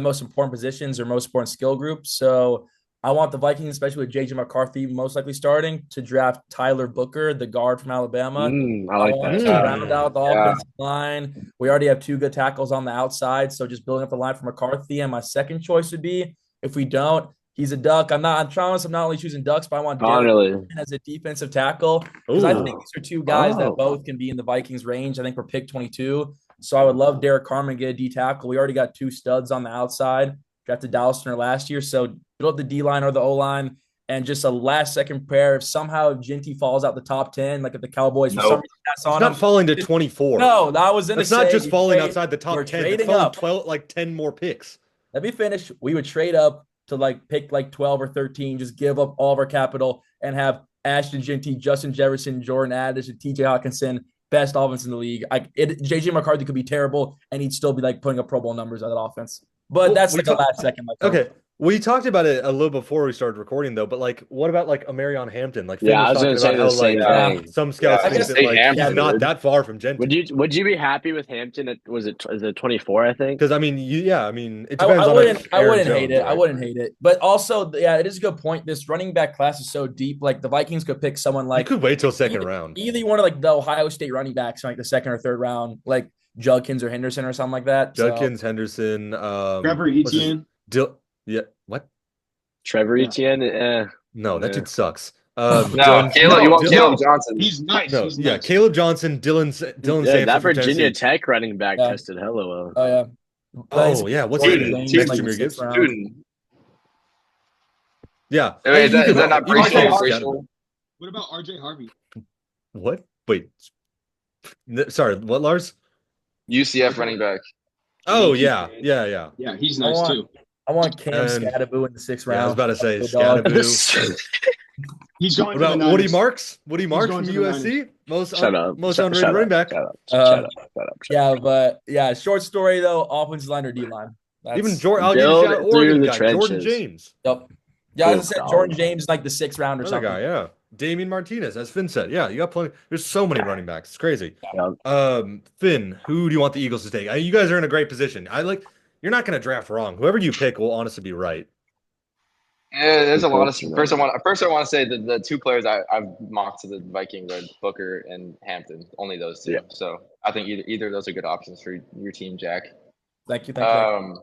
S1: most important positions or most important skill groups. So I want the Vikings, especially with JJ McCarthy most likely starting, to draft Tyler Booker, the guard from Alabama.
S3: I like
S1: want
S3: that.
S1: to round out the
S5: Yeah.
S1: offensive line. We already have 2 good tackles on the outside, so just building up the line for McCarthy. And my second choice would be, if we don't, he's a duck. I'm not only choosing ducks, but I want Derek as a defensive tackle, because I think these are 2 guys that both can be in the Vikings range. I think we're pick 22. So I would love Derek Carmen get a D tackle. We already got 2 studs on the outside. Drafted Dallas Turner last year. So build up the D line or the O line, and just a last second pair. If somehow Ginty falls out the top 10, like if the Cowboys for some reason that's on
S2: It's not falling to 24.
S1: No, that was in.
S2: It's not just falling outside the top 10. It's falling
S1: up.
S2: 12, like 10 more picks.
S1: Let me finish. We would trade up to like pick like 12 or 13, just give up all of our capital and have Ashton Ginty, Justin Jefferson, Jordan Addis, and TJ Hawkinson, best offense in the league. JJ McCarthy could be terrible, and he'd still be like putting up Pro Bowl numbers on that offense. But that's like a last second.
S2: Okay. We talked about it a little before we started recording, though. But like, what about like Amarion Hampton? Like,
S3: I was going to say the same thing.
S2: Some scouts think that like
S5: Hampton,
S2: he's not that far from Ginty.
S3: Would you be happy with Hampton? Is it 24? I think.
S2: Because I mean, it depends on.
S1: I wouldn't hate it. Right? I wouldn't hate it. But also, yeah, it is a good point. This running back class is so deep. Like the Vikings could pick someone like.
S2: You could wait till second round.
S1: Either one of like the Ohio State running backs, in like the second or third round, like Judkins or Henderson or something like that.
S2: Judkins, Henderson,
S4: Trevor Etienne.
S2: What?
S3: Trevor Etienne?
S2: No, that dude sucks.
S5: You want Caleb Johnson.
S4: He's nice.
S2: No,
S4: he's
S2: yeah,
S4: nice.
S2: Caleb Johnson, Dylan Sampson.
S3: That Virginia Tech running back tested hella well.
S1: Oh, yeah.
S2: Oh, yeah. What's his name? Next to Jameer Gibbs? Yeah.
S5: Wait, is that not
S4: What about RJ Harvey?
S2: What? Wait. Sorry, what, Lars?
S5: UCF running back.
S2: Oh, yeah.
S4: Yeah, he's nice too.
S1: I want Cam Scadaboo in the 6th round.
S2: I was about to say Scadaboo.
S4: He's going.
S2: What about Woody Marks? Woody Marks from USC, most underrated running back.
S3: Shut up.
S1: Yeah, but yeah, short story though. Offensive line or D line.
S2: Even Oregon guy, Jordan James.
S1: Yep. Yeah, as I said, Jordan James is like the 6th round or something.
S2: Guy, yeah. Damian Martinez, as Finn said. Yeah, you got plenty. There's so many running backs. It's crazy.
S3: Yeah.
S2: Finn, who do you want the Eagles to take? You guys are in a great position. You're not going to draft wrong. Whoever you pick will honestly be right.
S5: Yeah, there's a lot of. First, I want to say that the 2 players I've mocked to the Vikings are Booker and Hampton. Only those 2. Yeah. So I think either of those are good options for your team, Jack.
S1: Thank you. Thank
S5: you.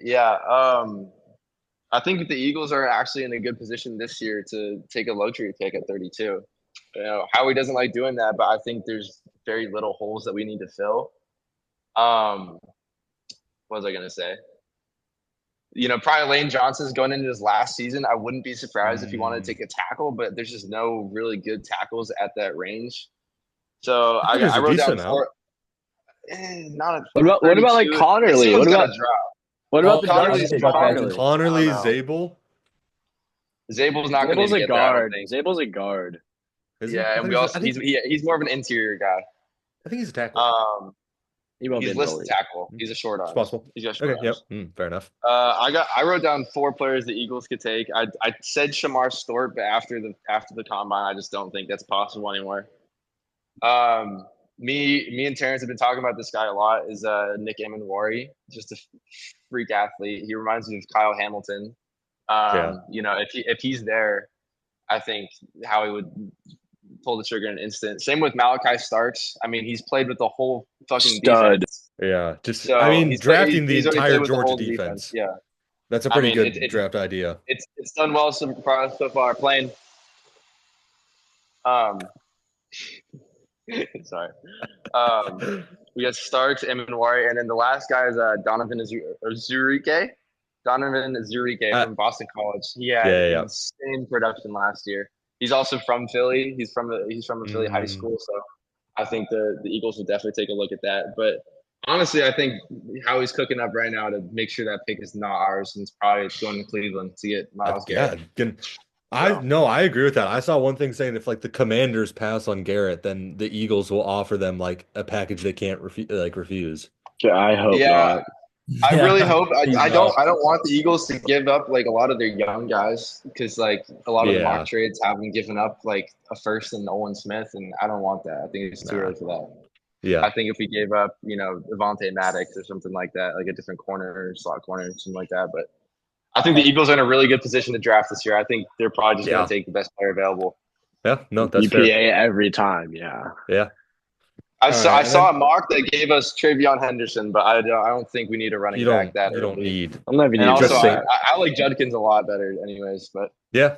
S5: Yeah. I think that the Eagles are actually in a good position this year to take a luxury pick at 32. Howie doesn't like doing that, but I think there's very little holes that we need to fill. What was I going to say? Probably Lane Johnson's going into his last season. I wouldn't be surprised if he wanted to take a tackle, but there's just no really good tackles at that range. So I wrote down not a
S3: what about like Connerly? What about the
S2: Connerly, Zabel?
S5: Zabel's not going to
S3: get a guard. Zabel's a guard.
S2: Is he?
S5: Yeah, and we also he's more of an interior guy.
S2: I think he's a tackle.
S3: He won't be
S5: He's
S3: in
S5: listed
S3: goalie.
S5: tackle. He's a short
S2: It's
S5: arm.
S2: possible.
S5: He's got short
S2: Okay, yep.
S5: arms.
S2: Fair enough.
S5: I wrote down 4 players the Eagles could take. I said Shamar Stewart, but after the combine, I just don't think that's possible anymore. Me and Terrence have been talking about this guy a lot. Is Nick Emanwari, just a freak athlete. He reminds me of Kyle Hamilton. You know, if he's there, I think Howie would pull the trigger in an instant. Same with Malachi Starks. I mean, he's played with the whole fucking
S3: Stud.
S5: defense.
S2: Yeah, just
S5: So
S2: I mean, drafting
S5: he's
S2: the
S5: already
S2: entire
S5: played with the
S2: Georgia
S5: whole
S2: defense.
S5: Yeah,
S2: That's a
S5: I
S2: pretty
S5: mean,
S2: good draft idea.
S5: it's done well so far. Playing. Sorry. We got Starks, Emanwari, and then the last guy is Donovan Zurike. Donovan Zurike from Boston College. He had insane production last year. He's also from Philly. He's from a Philly high school, so I think the Eagles would definitely take a look at that. But honestly, I think how he's cooking up right now to make sure that pick is not ours, and it's probably going to Cleveland to get Miles Garrett.
S2: I agree with that. I saw one thing saying if like the Commanders pass on Garrett, then the Eagles will offer them like a package they can't refuse.
S3: I hope not.
S5: I really hope. I don't want the Eagles to give up like a lot of their young guys because like a lot of the mock trades haven't given up like a first and Nolan Smith, and I don't want that. I think it's too early for that.
S2: Yeah,
S5: I think if we gave up, Avonte Maddox or something like that, like a different corner, slot corner, something like that. But I think the Eagles are in a really good position to draft this year. I think they're probably just going to take the best player available.
S2: Yeah, no, that's
S3: EPA
S2: fair.
S3: every time. Yeah.
S5: I saw a mock that gave us Travion Henderson, but I don't think we need a running back that early.
S2: You don't need.
S3: I'm not even.
S5: And also, I like Judkins a lot better, anyways. But
S2: yeah,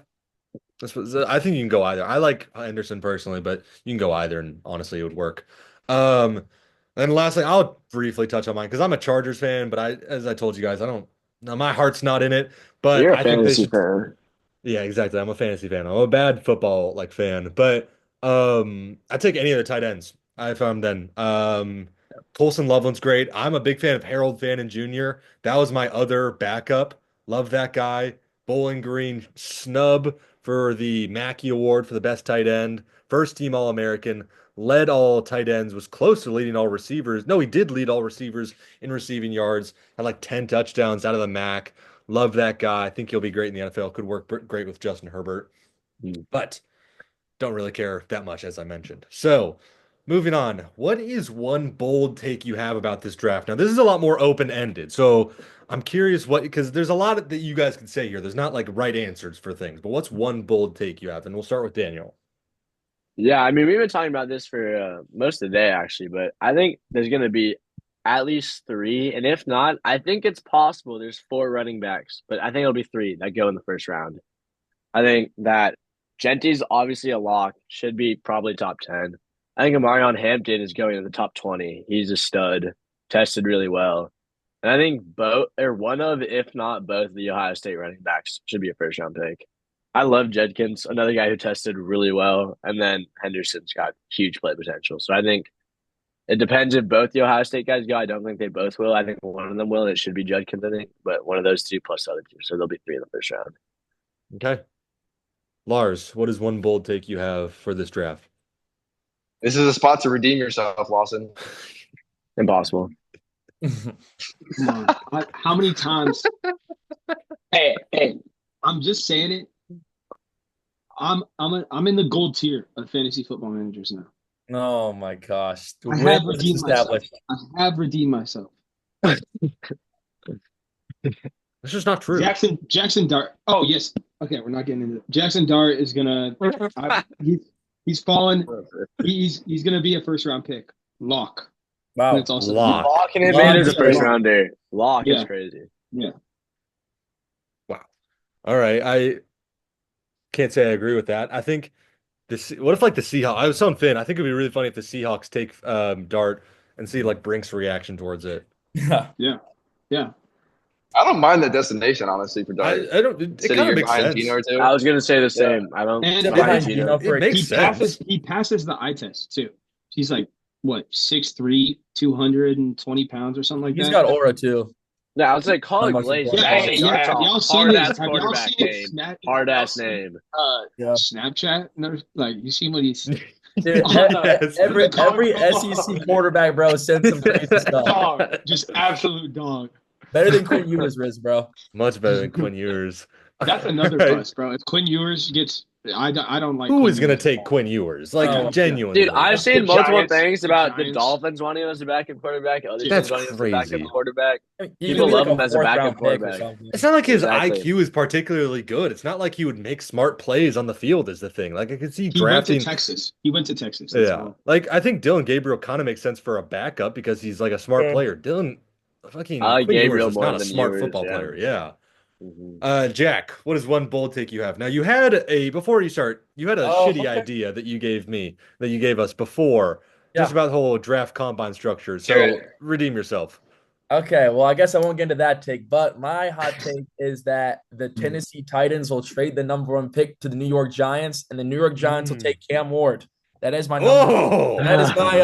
S2: I think you can go either. I like Henderson personally, but you can go either, and honestly, it would work. And lastly, I'll briefly touch on mine because I'm a Chargers fan, but as I told you guys, my heart's not in it. But
S3: you're a
S2: I think
S3: fantasy fan.
S2: Yeah, exactly. I'm a fantasy fan. I'm a bad football fan, but I take any of the tight ends if I'm then. Colson Loveland's great. I'm a big fan of Harold Fannin Jr. That was my other backup. Love that guy. Bowling Green snub for the Mackey Award for the best tight end. First team All-American. Led all tight ends. Was close to leading all receivers. No, he did lead all receivers in receiving yards. Had like 10 touchdowns out of the MAC. Love that guy. I think he'll be great in the NFL. Could work great with Justin Herbert. But don't really care that much, as I mentioned. So, moving on. What is one bold take you have about this draft? Now, this is a lot more open-ended. So, I'm curious because there's a lot that you guys can say here. There's not like right answers for things. But what's one bold take you have? And we'll start with Daniel.
S3: Yeah, I mean, we've been talking about this for most of the day, actually. But I think there's going to be at least 3. And if not, I think it's possible there's 4 running backs. But I think it'll be 3 that go in the first round. I think that Genty's obviously a lock. Should be probably top 10. I think Amarion Hampton is going in the top 20. He's a stud. Tested really well. And I think one of, if not both, the Ohio State running backs should be a first-round pick. I love Judkins, another guy who tested really well. And then Henderson's got huge play potential. So I think it depends if both the Ohio State guys go. I don't think they both will. I think one of them will, and it should be Judkins, I think. But one of those 2 plus the other 2. So there'll be 3 in the first round.
S2: Okay. Lars, what is one bold take you have for this draft?
S5: This is a spot to redeem yourself, Lawson.
S3: Impossible.
S4: Come on. How many times? Hey, I'm just saying it. I'm in the gold tier of fantasy football managers now.
S1: Oh my gosh.
S4: I have redeemed myself.
S2: This is not true.
S4: Jackson Dart. Oh yes. Okay, we're not getting into it. Jackson Dart is gonna. He's fallen. He's gonna be a first round pick. Lock.
S1: Wow.
S4: And it's also
S3: Lock and advantage is a first rounder. Lock is crazy.
S4: Yeah.
S2: Wow. All right. I can't say I agree with that. I think what if like the Seahawks? I was telling Finn, I think it'd be really funny if the Seahawks take Dart and see like Brink's reaction towards it.
S4: Yeah.
S5: I don't mind the destination, honestly, for Dart.
S2: I don't. It kind of makes sense.
S5: Gino or 2.
S3: I was gonna say the same. I don't.
S4: And
S2: it makes sense.
S4: He passes the eye test too. He's like what 6'3", 220 pounds or something like that.
S1: He's got aura too.
S3: Yeah, I was like, call
S1: Not
S3: it
S1: much
S3: Glaze.
S1: important.
S4: Yeah,
S3: Dang,
S4: yeah.
S3: that's
S4: Have
S3: a
S4: y'all seen
S3: hard
S4: his?
S3: ass
S4: Have y'all
S3: quarterback
S4: seen his
S3: name.
S4: snap?
S3: Hard
S4: Have y'all
S3: ass
S4: seen
S3: name.
S1: Yeah.
S4: Snapchat? No, like you seen what he's
S1: Dude,
S4: on the
S2: Yes.
S1: every
S4: comment?
S1: SEC quarterback, bro, sent some crazy stuff.
S4: Dog, just absolute dog.
S1: Better than Quinn Ewers, Riz, bro.
S2: Much better than Quinn Ewers.
S4: That's another
S2: Right.
S4: bust, bro. If Quinn Ewers gets, I don't like
S2: Who
S4: Quinn
S2: is gonna
S4: Ewers at
S2: take
S4: all.
S2: Quinn Ewers? Like
S1: Oh,
S3: Dude,
S2: genuinely.
S3: I've seen
S4: The
S3: multiple
S4: Giants,
S3: things
S4: the
S3: about the
S4: Giants.
S3: Dolphins wanting him as a backup quarterback, other
S4: Dude,
S3: teams
S2: That's
S3: wanting him as a backup
S2: crazy.
S3: quarterback.
S1: he could
S3: People
S1: be like
S3: love
S1: a
S3: him as a
S1: fourth
S3: backup
S1: round pick or
S3: quarterback.
S1: something.
S2: It's not like his
S3: Exactly.
S2: IQ is particularly good. It's not like he would make smart plays on the field is the thing. Like I could see
S4: he went to
S2: drafting.
S4: Texas. He went to Texas. That's
S2: Yeah.
S4: all.
S2: Like I think Dylan Gabriel kind of makes sense for a backup because he's like a smart player.
S3: I like
S2: Quinn Ewers
S3: Gabriel
S2: is
S3: more
S2: not a
S3: than
S2: smart
S3: Ewers,
S2: football
S3: yeah.
S2: player. Yeah.
S3: Mhm.
S2: Jack, what is one bold take you have? Now you had before you start, you had a
S1: Oh,
S2: shitty
S1: okay.
S2: idea that you gave us before, just
S1: Yeah.
S2: about the whole draft combine structure. So
S5: Sure.
S2: redeem yourself.
S1: Okay, well, I guess I won't get into that take, but my hot take is that the Tennessee Titans will trade the number one pick to the New York Giants, and the New York Giants will
S2: Mm.
S1: take Cam Ward. That is my number.
S2: Oh,
S1: That is my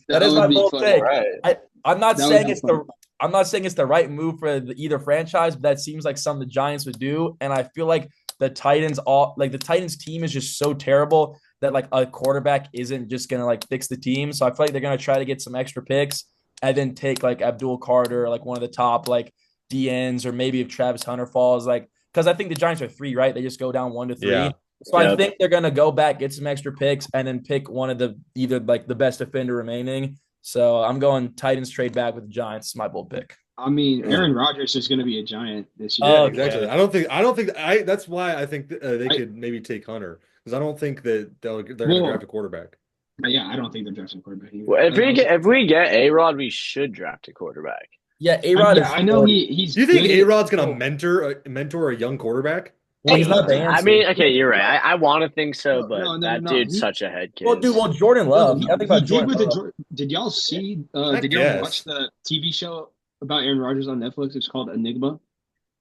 S1: that is my
S4: would be
S1: bold
S4: funny.
S5: All
S1: take.
S5: right.
S1: I'm not
S4: That would
S1: saying
S4: be
S1: it's
S4: funny.
S1: I'm not saying it's the right move for either franchise, but that seems like something the Giants would do. And I feel like the Titans team is just so terrible that like a quarterback isn't just gonna like fix the team. So I feel like they're gonna try to get some extra picks and then take like Abdul Carter, like one of the top like DNs, or maybe if Travis Hunter falls, like because I think the Giants are 3, right? They just go down 1 to 3.
S2: yeah.
S1: So I
S3: Yep.
S1: think they're gonna go back, get some extra picks, and then pick one of the either like the best defender remaining. So I'm going Titans trade back with the Giants. My bold pick.
S4: I mean, Aaron Rodgers is going to be a Giant this year.
S2: Yeah,
S1: Oh,
S2: exactly.
S1: okay.
S2: I don't think that's why I think they
S4: I-
S2: could maybe take Hunter because I don't think that they're going to
S4: Well,
S2: draft a quarterback.
S4: yeah, I don't think they're drafting quarterback either.
S3: Well, if we get A-Rod, we should draft a quarterback.
S1: Yeah, A-Rod
S4: yeah,
S1: is.
S4: I know he's.
S2: Do you think
S4: good
S2: A-Rod's going to
S4: well,
S2: mentor a young quarterback?
S1: Well, he's not the
S3: I
S1: answer.
S3: mean, okay, you're right. I want to think so,
S4: No,
S3: but
S4: no, no,
S3: that
S4: no.
S3: dude's such a head
S1: Well,
S3: case.
S1: dude. Well, Jordan
S4: No,
S1: Love. I think
S4: he
S1: about
S4: did
S1: Jordan
S4: with the.
S1: Love.
S4: Did y'all see?
S2: I
S4: Did y'all
S2: guess.
S4: watch the TV show about Aaron Rodgers on Netflix? It's called Enigma.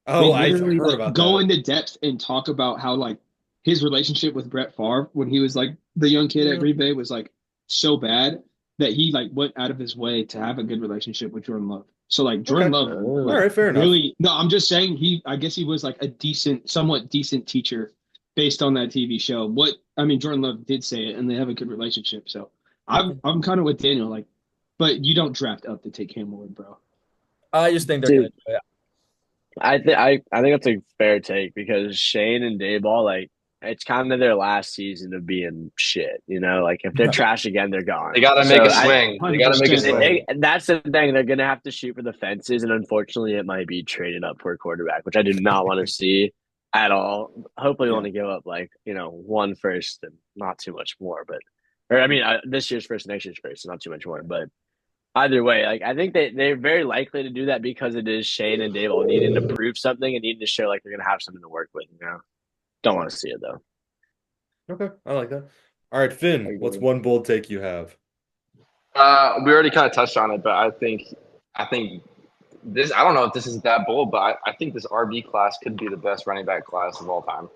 S2: Oh,
S4: They
S2: I
S4: literally
S2: heard about
S4: go
S2: that.
S4: into depth and talk about how like his relationship with Brett Favre when he was like the young kid at Green Bay was like so bad that he like went out of his way to have a good relationship with Jordan Love. So like Jordan
S2: Okay.
S4: Love,
S2: All
S4: like
S2: right, fair enough.
S4: really, no, I'm just saying I guess he was like a somewhat decent teacher based on that TV show. Jordan Love did say it, and they have a good relationship. So I'm kind of with Daniel, like, but you don't draft up to take Cam Ward, bro.
S1: I just think they're
S3: Dude,
S1: gonna do it.
S3: I think that's a fair take because Shane and Dayball, like, it's kind of their last season of being shit. You know, like if they're trash again, they're gone.
S5: They got to
S3: So
S5: make a
S3: I-
S5: swing. They got to make a
S4: 100%.
S5: swing.
S3: that's the thing. They're gonna have to shoot for the fences, and unfortunately, it might be trading up for a quarterback, which I do not want to see at all. Hopefully,
S4: Yeah.
S3: want to give up like one first and not too much more. But or I mean, this year's first, next year's first, so not too much more. But either way, like I think they're very likely to do that because it is Shane and Dave all needing to prove something and needing to show like they're gonna have something to work with. Don't want to see it though.
S2: Okay, I like that. All right, Finn, what's one bold take you have?
S5: We already kind of touched on it, but I think this. I don't know if this is that bold, but I think this RB class could be the best running back class of all time.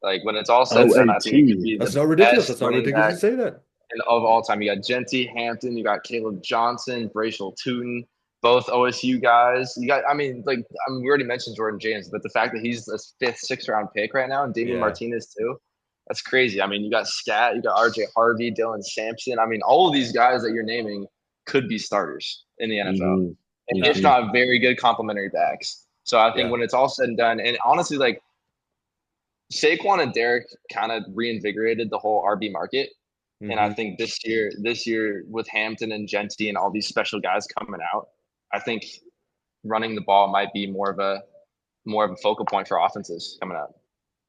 S5: Like when it's all said and done, I think it could be
S2: That's
S5: the
S2: not ridiculous.
S5: best
S2: That's not
S5: running
S2: ridiculous
S5: back
S2: to say that.
S5: of all time. You got Genty, Hampton, you got Caleb Johnson, Bracial Tootin, both OSU guys. You got, we already mentioned Jordan James, but the fact that he's a fifth, sixth round pick right now, and Damian
S2: Yeah.
S5: Martinez too, that's crazy. I mean, you got Scat, you got RJ Harvey, Dylan Sampson. I mean, all of these guys that you're naming could be starters in the NFL, and if not, very good complementary backs. So I think
S2: Yeah.
S5: when it's all said and done, and honestly, like Saquon and Derek kind of reinvigorated the whole RB market. And I think this year with Hampton and Genty and all these special guys coming out, I think running the ball might be more of a focal point for offenses coming out.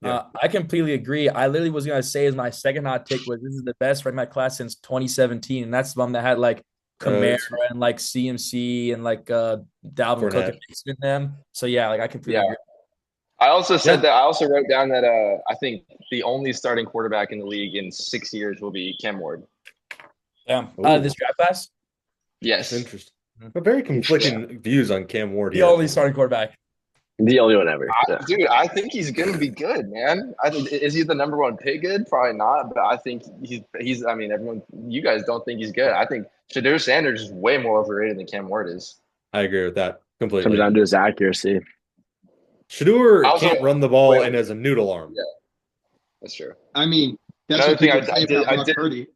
S2: Yeah.
S1: I completely agree. I literally was gonna say as my second hot take was this is the best running back class since 2017, and that's the one that had like Kamara and like CMC and like Dalvin Cook
S2: Fournette.
S1: and them. So yeah, like I completely agree.
S5: I also said that. I also wrote down that I think the only starting quarterback in the league in 6 years will be Cam Ward.
S1: Yeah.
S2: Ooh.
S1: This draft class,
S5: Yes,
S2: That's interesting. But very conflicting views on Cam Ward
S1: the
S2: here.
S1: only starting quarterback.
S3: The only one ever.
S5: Dude, I think he's gonna be good, man. Is he the number one pick? Good, probably not. But I think he's. I mean, you guys don't think he's good. I think Shedeur Sanders is way more overrated than Cam Ward is.
S2: I agree with that.
S3: Comes
S2: completely.
S3: down to his accuracy.
S2: Shador
S5: Also,
S2: can't run the ball
S5: wait,
S2: and has a noodle arm.
S5: yeah, that's true.
S4: I mean, that's
S5: Another
S4: what
S5: thing
S4: people say about
S5: I
S4: Brock
S5: did,
S4: Purdy.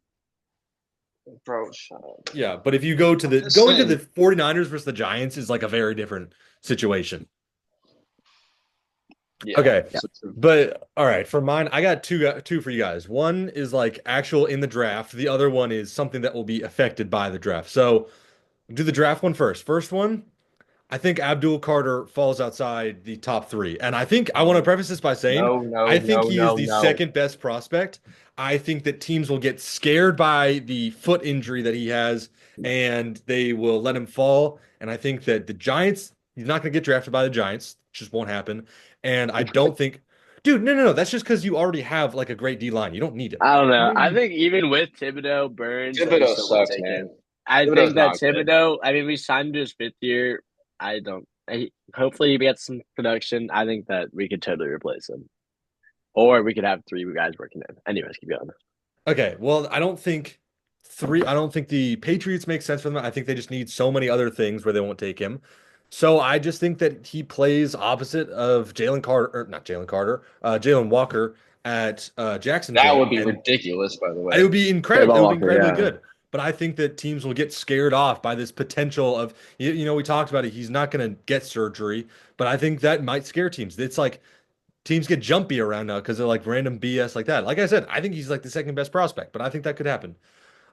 S5: bro, shut up.
S2: Yeah, but if you go to
S4: I'm just
S2: going to the
S4: saying.
S2: 49ers versus the Giants is like a very different situation.
S5: Yeah,
S2: Okay.
S4: So true.
S2: But all right, for mine, I got two for you guys. One is like actual in the draft. The other one is something that will be affected by the draft. So do the draft one first. First one, I think Abdul Carter falls outside the top three. And I think I want to preface this by saying
S5: no, no,
S2: I think
S5: no,
S2: he is
S5: no,
S2: the
S5: no.
S2: second best prospect. I think that teams will get scared by the foot injury that he has and they will let him fall. And I think that the Giants, he's not going to get drafted by the Giants. Just won't happen. And I don't think, dude, no. That's just because you already have like a great D line. You don't need him.
S3: I don't know. I think even with Thibodeau, Burns, that we
S5: Thibodeau
S3: still would
S5: sucks,
S3: take
S5: man.
S3: him. I
S5: Thibodeau's
S3: think that
S5: not good.
S3: Thibodeau, I mean, we signed him to his 5th year. I don't. Hopefully, he gets some production. I think that we could totally replace him, or we could have 3 guys working in. Anyways, keep going.
S2: Okay, well, I don't think three. I don't think the Patriots make sense for them. I think they just need so many other things where they won't take him. So I just think that he plays opposite of Jalen Carter, or not Jalen Carter, Jalen Walker at
S5: That
S2: Jacksonville,
S5: would be
S2: and
S5: ridiculous, by the
S2: it
S5: way.
S2: would be incredible. It
S3: Trayvon
S2: would be
S3: Walker,
S2: incredibly
S3: yeah.
S2: good. But I think that teams will get scared off by this potential of, we talked about it. He's not going to get surgery, but I think that might scare teams. It's like teams get jumpy around now because they're like random BS like that. Like I said, I think he's like the second best prospect, but I think that could happen.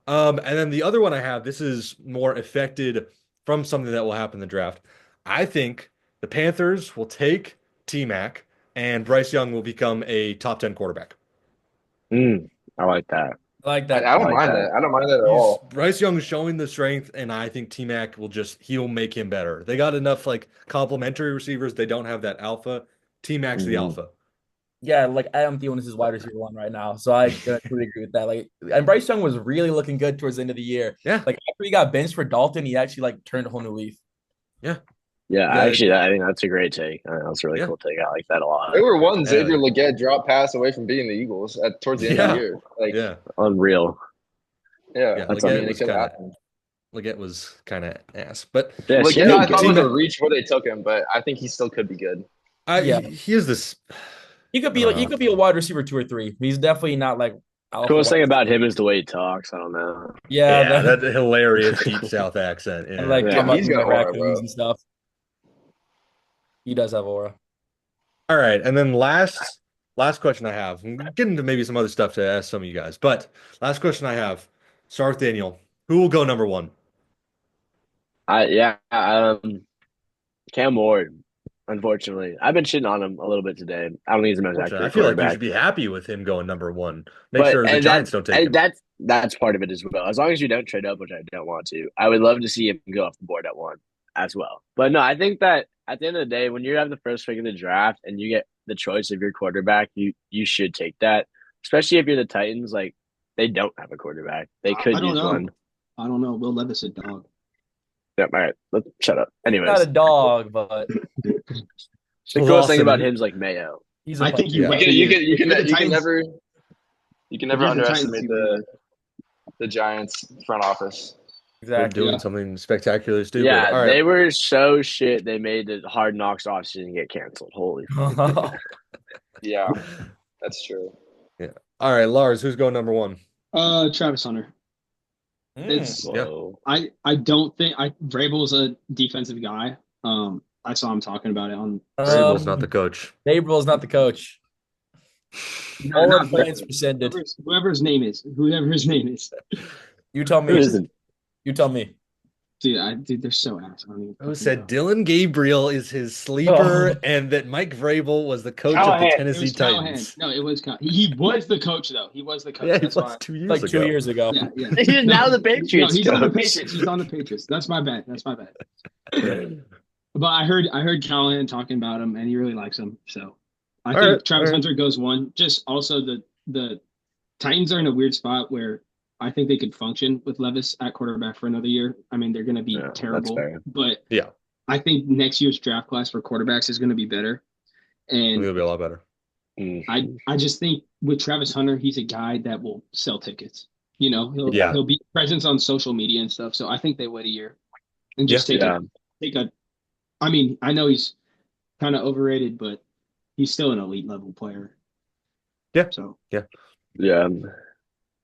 S2: And then the other one I have, this is more affected from something that will happen in the draft. I think the Panthers will take T-Mac and Bryce Young will become a top 10 quarterback.
S3: I like that.
S1: I like
S5: I
S1: that.
S5: don't
S3: like
S5: mind
S3: that.
S5: that. I don't mind that at all.
S2: Bryce Young is showing the strength, and I think T-Mac he'll make him better. They got enough like complementary receivers. They don't have that alpha. T-Mac's the
S3: Mhm.
S2: alpha.
S1: Yeah, like Adam Thielen is his wide receiver one right now. So I totally agree with that. Like, and Bryce Young was really looking good towards the end of the year.
S2: Yeah,
S1: Like after he got benched for Dalton, he actually like turned a whole new leaf.
S2: yeah,
S3: Yeah,
S2: yeah,
S3: I think that's a great take. That's a really
S2: yeah,
S3: cool take. I like that a lot.
S5: They were one
S2: hell
S5: Xavier
S2: yeah,
S5: Legette drop pass away from beating the Eagles towards the end of the
S2: yeah,
S5: year. Like,
S2: yeah,
S3: Unreal.
S5: yeah,
S2: yeah.
S3: That's
S5: I
S2: Leggett
S5: mean, it
S3: unreal.
S2: was
S5: could
S2: kind of
S5: happen.
S2: Leggett was kind of ass, but
S3: Yeah,
S5: Legette,
S3: Skinny
S5: I thought was
S3: good.
S5: a
S2: T-Mac,
S5: reach where they took him, but I think he still could be good.
S1: Yeah,
S2: he is this.
S1: he could
S2: I
S1: be
S2: don't
S1: like he
S2: know.
S1: could be a wide receiver 2 or 3. He's definitely not like alpha
S3: Coolest
S1: wide
S3: thing about
S1: receiver.
S3: him is the way he talks. I don't know.
S1: Yeah,
S2: Yeah, that hilarious deep
S3: Yeah.
S2: South accent.
S1: and
S2: Yeah.
S1: like talking
S5: Dude,
S1: about
S5: he's
S1: eating
S5: got
S1: the
S5: aura,
S1: raccoons
S5: bro.
S1: and stuff. He does have aura.
S2: All right, and then last question I have. I'm getting into maybe some other stuff to ask some of you guys, but last question I have. Start with Daniel. Who will go number one?
S3: Yeah. Cam Ward. Unfortunately, I've been shitting on him a little bit today. I don't think he's the most
S2: Fortunately, I
S3: accurate
S2: feel like you should
S3: quarterback,
S2: be happy with him going number one. Make
S3: but
S2: sure the Giants don't take him.
S3: that's part of it as well. As long as you don't trade up, which I don't want to, I would love to see him go off the board at 1 as well. But no, I think that at the end of the day, when you have the first pick in the draft and you get the choice of your quarterback, you should take that. Especially if you're the Titans, like they don't have a quarterback, they
S4: I
S3: could
S4: don't
S3: use one.
S4: know. I don't know. Will Levis a dog.
S3: Yep. All right, let's shut up.
S1: He's not a
S3: Anyways,
S1: dog, but
S3: the coolest thing
S2: Lawson,
S3: about him is like Mayo.
S1: he's a
S4: I think
S1: puppy.
S4: he
S2: yeah.
S4: will. Be.
S5: You
S4: If you're the
S5: can
S4: Titans,
S5: never
S4: if you're the Titans,
S5: underestimate
S4: he will.
S5: the Giants front office.
S2: They're
S1: Exactly.
S2: doing something spectacularly stupid.
S3: Yeah,
S2: All right.
S3: they were so shit. They made the Hard Knocks offseason get canceled. Holy fuck.
S5: Yeah, that's true.
S2: Yeah. All right, Lars, who's going number one?
S4: Travis Hunter. It's
S2: Yeah.
S3: Whoa.
S4: I don't think Vrabel's a defensive guy. I saw him talking about it on
S2: Vrabel's not the coach.
S1: Gabriel's not the coach. All our plans rescinded.
S4: whoever his name is. Whoever his name is.
S1: You tell
S3: Who
S1: me.
S3: isn't?
S1: You tell me.
S4: Dude, they're so ass. I don't even
S2: Who
S4: fucking
S2: said
S4: know.
S2: Dylan Gabriel is his sleeper
S1: Oh.
S2: and that Mike Vrabel was the coach of
S4: Callahan.
S2: the
S4: It
S2: Tennessee
S4: was Callahan.
S2: Titans?
S4: No, it was Callahan. He was the coach though. He was the coach.
S2: Yeah, he
S4: That's
S2: was
S4: why.
S2: 2 years
S1: Like
S2: ago.
S1: 2 years ago.
S4: Yeah, yeah.
S3: He's now the
S4: No,
S3: Patriots
S4: he's on the
S3: coach.
S4: Patriots. He's on the Patriots. That's my bad. But I heard Callahan talking about him, and he really likes him. So I
S2: All
S4: think
S2: right,
S4: Travis
S2: all right.
S4: Hunter goes one. Just also the Titans are in a weird spot where I think they could function with Levis at quarterback for another year. I mean, they're going to be
S3: Yeah, that's
S4: terrible,
S3: fair.
S4: but
S2: Yeah,
S4: I think next year's draft class for quarterbacks is going to be better.
S2: I think
S4: And
S2: it'll be a lot better.
S4: I just think with Travis Hunter, he's a guy that will sell tickets.
S2: Yeah.
S4: He'll be presence on social media and stuff. So I think they wait a year and just take
S3: Yeah.
S4: take a I mean, I know he's kind of overrated, but he's still an elite level player.
S2: Yeah.
S4: So
S2: Yeah.
S3: Yeah.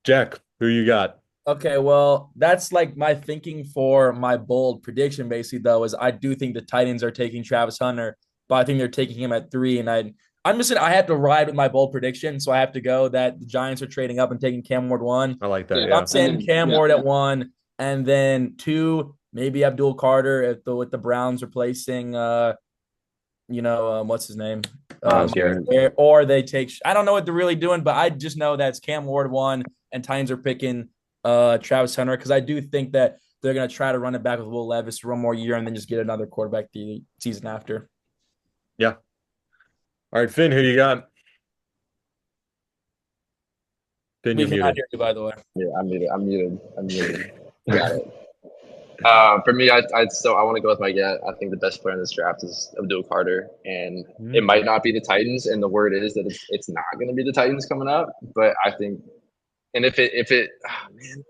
S2: Jack, who you got?
S1: Okay, well, that's like my thinking for my bold prediction, basically, though, is I do think the Titans are taking Travis Hunter, but I think they're taking him at 3. And I'm just gonna I have to ride with my bold prediction, so I have to go that the Giants are trading up and taking Cam Ward 1.
S2: I like that.
S4: yeah,
S1: So I'm
S2: Yeah.
S4: and
S1: saying
S4: then
S1: Cam
S4: yeah,
S1: Ward at 1, and then 2, maybe Abdul Carter if the with the Browns replacing what's his name?
S3: Myles Garrett.
S1: Or they take I don't know what they're really doing, but I just know that's Cam Ward 1 and Titans are picking Travis Hunter because I do think that they're gonna try to run it back with Will Levis for one more year and then just get another quarterback the season after.
S2: Yeah. All right, Finn, who you got? Finn,
S1: We
S2: you're
S1: cannot
S2: muted.
S1: hear you, by the way.
S5: Yeah, I'm muted. Got it. For me, I want to go with my gut. I think the best player in this draft is Abdul Carter, and it might not be the Titans. And the word is that it's not going to be the Titans coming up. But I think, and oh, man,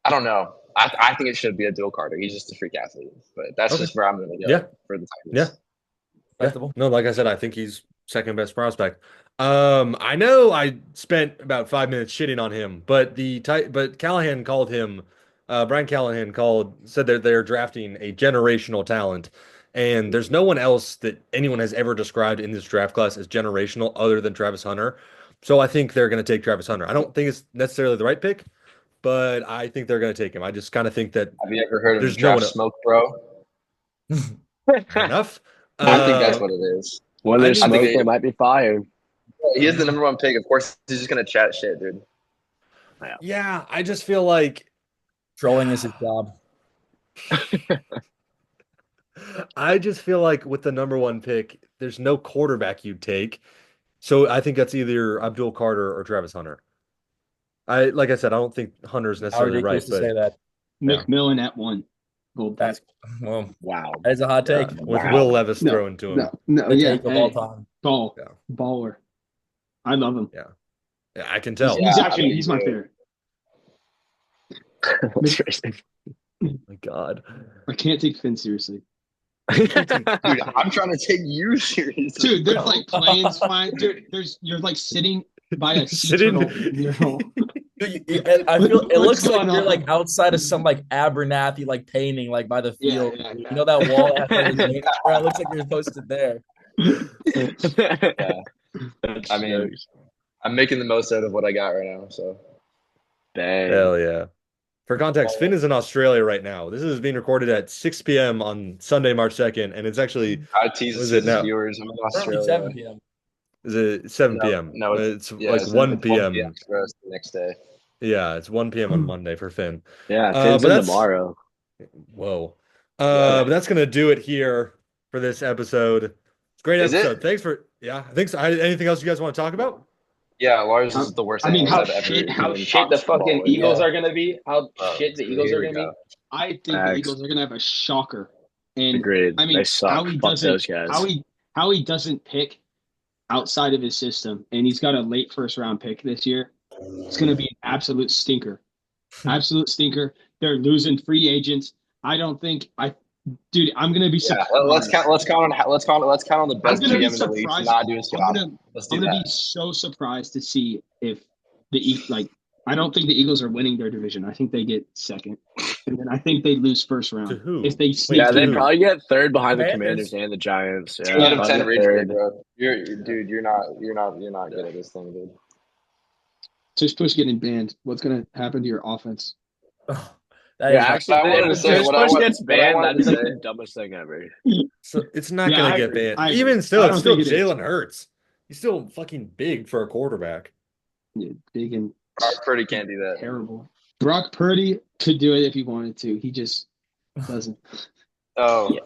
S5: I don't know. I think it should be Abdul Carter. He's just a freak athlete. But that's
S2: Okay.
S5: just where I'm going to go
S2: Yeah.
S5: for the
S2: Yeah.
S5: Titans.
S1: Festival.
S2: No, like I said, I think he's second best prospect. I know I spent about 5 minutes shitting on him, but Callahan called him, Brian Callahan said that they're drafting a generational talent, and there's no one else that anyone has ever described in this draft class as generational other than Travis Hunter. So I think they're going to take Travis Hunter. I don't think it's necessarily the right pick, but I think they're going to take him. I just kind of think that
S5: Have you ever heard of
S2: there's no
S5: draft
S2: one.
S5: smoke, bro?
S2: Fair enough.
S5: I think that's what it is.
S3: When there's
S2: I mean,
S3: smoke, there might be fire.
S5: He is the number 1 pick. Of course, he's just going to chat shit, dude.
S2: Yeah, I just feel like
S1: Trolling is his job.
S2: with the number 1 pick, there's no quarterback you'd take. So I think that's either Abdul Carter or Travis Hunter. Like I said, I don't think Hunter's
S1: How
S2: necessarily right,
S1: ridiculous to say
S2: but
S1: that.
S4: McMillan at 1. Gold
S1: That's
S4: pick.
S1: well,
S3: Wow.
S1: that is a hot take.
S2: with
S3: Wow.
S2: Will Levis
S4: No,
S2: thrown to him.
S4: No,
S1: The
S4: yeah,
S1: take of all time.
S4: ball,
S2: Yeah.
S4: baller. I love him.
S2: Yeah, I can tell.
S4: He's
S5: Yeah,
S4: actually
S5: I mean,
S4: he's my favorite.
S3: That's crazy.
S2: Oh my God.
S4: I can't take Finn seriously.
S5: Dude, I'm trying to take you seriously.
S4: Dude, there's like planes flying. Dude, you're like sitting by a sea turtle.
S1: I feel it
S4: What's
S1: looks like
S4: going
S1: you're
S4: on?
S1: like outside of some like Abernathy like painting like by the field.
S4: Yeah.
S1: You know that wall that has like, it looks like you're posted there.
S5: Yeah. I mean, I'm making the most out of what I got right now. So,
S3: Dang.
S2: Hell yeah. For context, Finn is in Australia right now. This is being recorded at 6 p.m. on Sunday, March 2nd, and it's actually,
S5: I tease
S2: What is
S5: his
S2: it now?
S5: viewers. I'm in
S1: Currently
S5: Australia.
S1: 7 p.m.
S2: is it 7 p.m.?
S5: No,
S2: It's
S5: yeah,
S2: like
S5: it's
S2: 1
S5: it's
S2: p.m.
S5: for us the next day.
S2: Yeah, it's 1 p.m. on Monday for Finn.
S3: Yeah,
S2: but
S3: Finn's in
S2: that's
S3: tomorrow.
S2: Whoa.
S5: Yeah.
S2: But that's gonna do it here for this episode. It's a great
S5: Is it?
S2: episode. Thanks for thanks. Anything else you guys want to talk about?
S5: Yeah, Lars is the worst.
S4: I mean,
S5: analyst
S4: how
S5: I've ever
S4: shit-
S5: even
S6: How
S5: talked
S6: shit the
S5: football
S6: fucking
S5: with.
S6: Eagles
S1: Yeah.
S6: are gonna be? How shit the Eagles
S5: Here
S6: are
S5: we
S6: gonna
S5: go.
S6: be?
S4: I think the
S3: Facts.
S4: Eagles are gonna have a shocker. And
S3: Agreed.
S4: I mean,
S3: They suck.
S4: Howie
S3: Fuck
S4: doesn't
S3: those guys.
S4: Howie doesn't pick outside of his system, and he's got a late first round pick this year. It's gonna be an absolute stinker. Absolute stinker. They're losing free agents. I don't think dude, I'm gonna be
S5: Yeah,
S4: surprised.
S5: let's count on the
S4: I'm
S5: best
S4: gonna be
S5: GM in the league to
S4: surprised.
S5: not do his
S4: I'm
S5: job.
S4: gonna
S5: Let's do
S4: I'm gonna
S5: that.
S4: be so surprised to see if I don't think the Eagles are winning their division. I think they get second, and then I think they lose first round.
S2: To who?
S4: If they
S2: Wait,
S4: sneak
S3: Yeah,
S2: to
S3: they
S2: who?
S3: probably get third behind the
S1: Commanders.
S3: Commanders and the Giants.
S5: 2 out of
S3: probably
S5: 10
S3: get
S5: rage
S3: third.
S5: quit, bro. You're not good at this thing, dude.
S4: Tush Push getting banned, what's gonna happen to your offense?
S1: That
S3: Yeah,
S1: is not-
S3: actually,
S5: I wanted to
S3: if
S5: say
S3: Tush
S5: what I
S3: Push
S5: want-
S3: gets
S5: what I
S3: banned,
S5: wanted
S3: that is
S5: to
S3: like
S5: say.
S3: the dumbest thing ever.
S2: So it's not
S4: Yeah,
S2: gonna
S4: I
S2: get
S4: agree.
S2: banned.
S4: I agree.
S2: Even still,
S4: I
S2: it's
S4: don't
S2: still
S4: think it is.
S2: Jalen Hurts. He's still fucking big for a quarterback.
S4: Yeah, big and
S5: Brock Purdy can't do that.
S4: terrible. Brock Purdy could do it if he wanted to. He just doesn't.
S5: Oh,
S6: Yeah.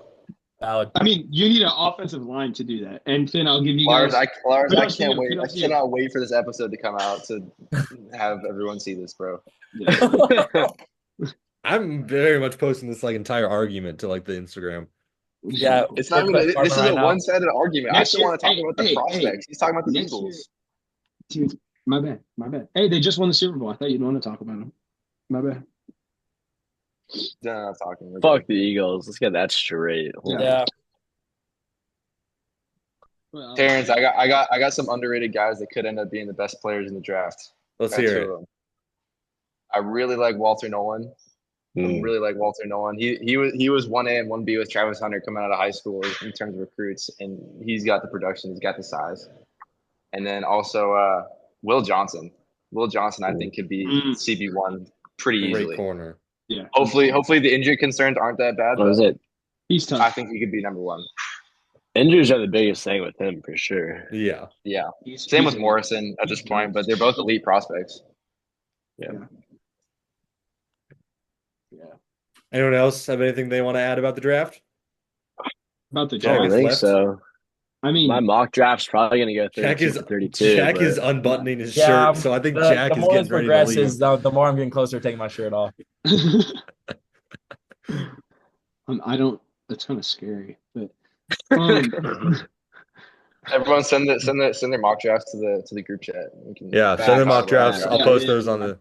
S1: valid.
S4: I mean, you need an offensive line to do that. And Finn, I'll give you
S5: Lars,
S4: guys.
S5: Lars,
S4: We
S5: I
S4: don't see
S5: can't
S4: him.
S5: wait.
S4: We don't
S5: I
S4: see him.
S5: cannot wait for this episode to come out to have everyone see this, bro.
S2: I'm very much posting this like entire argument to like the Instagram.
S1: Yeah,
S5: It's not
S1: we're
S5: even.
S1: putting
S5: This is
S1: Farmer
S5: a
S1: right now.
S5: one-sided argument.
S4: Next
S5: I still
S4: year-
S5: want to talk
S4: hey,
S5: about the
S4: hey,
S5: prospects. He's talking about the
S4: next year-
S5: Eagles.
S4: Dude, my bad. Hey, they just won the Super Bowl. I thought you'd want to talk about them. My bad.
S5: Done talking. We're
S3: Fuck
S5: good.
S3: the Eagles. Let's get that straight.
S1: Yeah.
S4: Well,
S5: Terrence, I got some underrated guys that could end up being the best players in the draft.
S2: Let's
S5: Got
S2: hear
S5: two
S2: it.
S5: of them. I really like Walter Nolan. I really like Walter Nolan. He was 1A and 1B with Travis Hunter coming out of high school in terms of recruits, and he's got the production, he's got the size. And then also Will Johnson. Will Johnson, I think, could be CB1 pretty
S2: Great
S5: easily.
S2: corner.
S4: yeah.
S5: Hopefully the injury concerns aren't that bad.
S3: What is it?
S4: He's tough.
S5: I think he could be number one.
S3: Injuries are the biggest thing with him for sure.
S2: Yeah.
S5: Yeah.
S4: He's
S5: Same with
S4: a-
S5: Morrison at this point, but they're both elite prospects.
S3: Yeah.
S4: Yeah.
S2: Anyone else have anything they want to add about the draft?
S4: About the
S3: I
S2: Jack
S3: don't
S2: is
S4: draft.
S3: think
S2: left.
S3: so.
S4: I mean,
S3: My mock draft's probably gonna go
S2: Jack
S3: 32
S2: is
S3: for 32.
S2: Jack
S3: but
S2: is unbuttoning his
S1: Yeah,
S2: shirt, so I think
S1: the
S2: Jack is
S1: more
S2: getting
S1: this
S2: ready to
S1: progresses,
S2: leave.
S1: the more I'm getting closer to taking my shirt off.
S4: I don't. That's kind of scary, but
S5: Everyone send their mock drafts to the group chat. We can
S2: Yeah, send them mock
S5: talk about
S2: drafts.
S5: it.
S2: I'll
S4: Yeah,
S2: post
S4: yeah,
S2: those on
S4: yeah.
S2: the.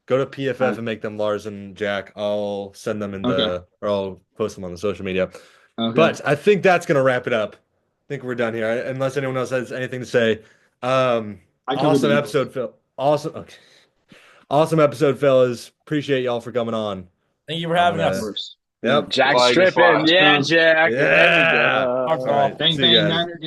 S2: Go to PFF
S4: Alright.
S2: and make them Lars and Jack. I'll send them in
S4: Okay.
S2: or I'll post them on the social media.
S4: Okay.
S2: But I think that's gonna wrap it up. I think we're done here, unless anyone else has anything to say.
S4: I covered
S2: Awesome
S4: the
S2: episode, Phil. Awesome. Okay. Awesome episode, fellas. Appreciate y'all for coming on.
S1: Thank you for having
S2: Uh,
S1: us.
S4: course.
S2: Yep.
S3: Jack
S5: Flag is
S3: stripping.
S5: flag.
S3: Yeah, Jack.
S2: Yeah.
S3: There we go.
S1: Our
S2: All right.
S1: fault.
S4: Bang
S2: See you
S4: bang,
S2: guys.
S4: Niner game.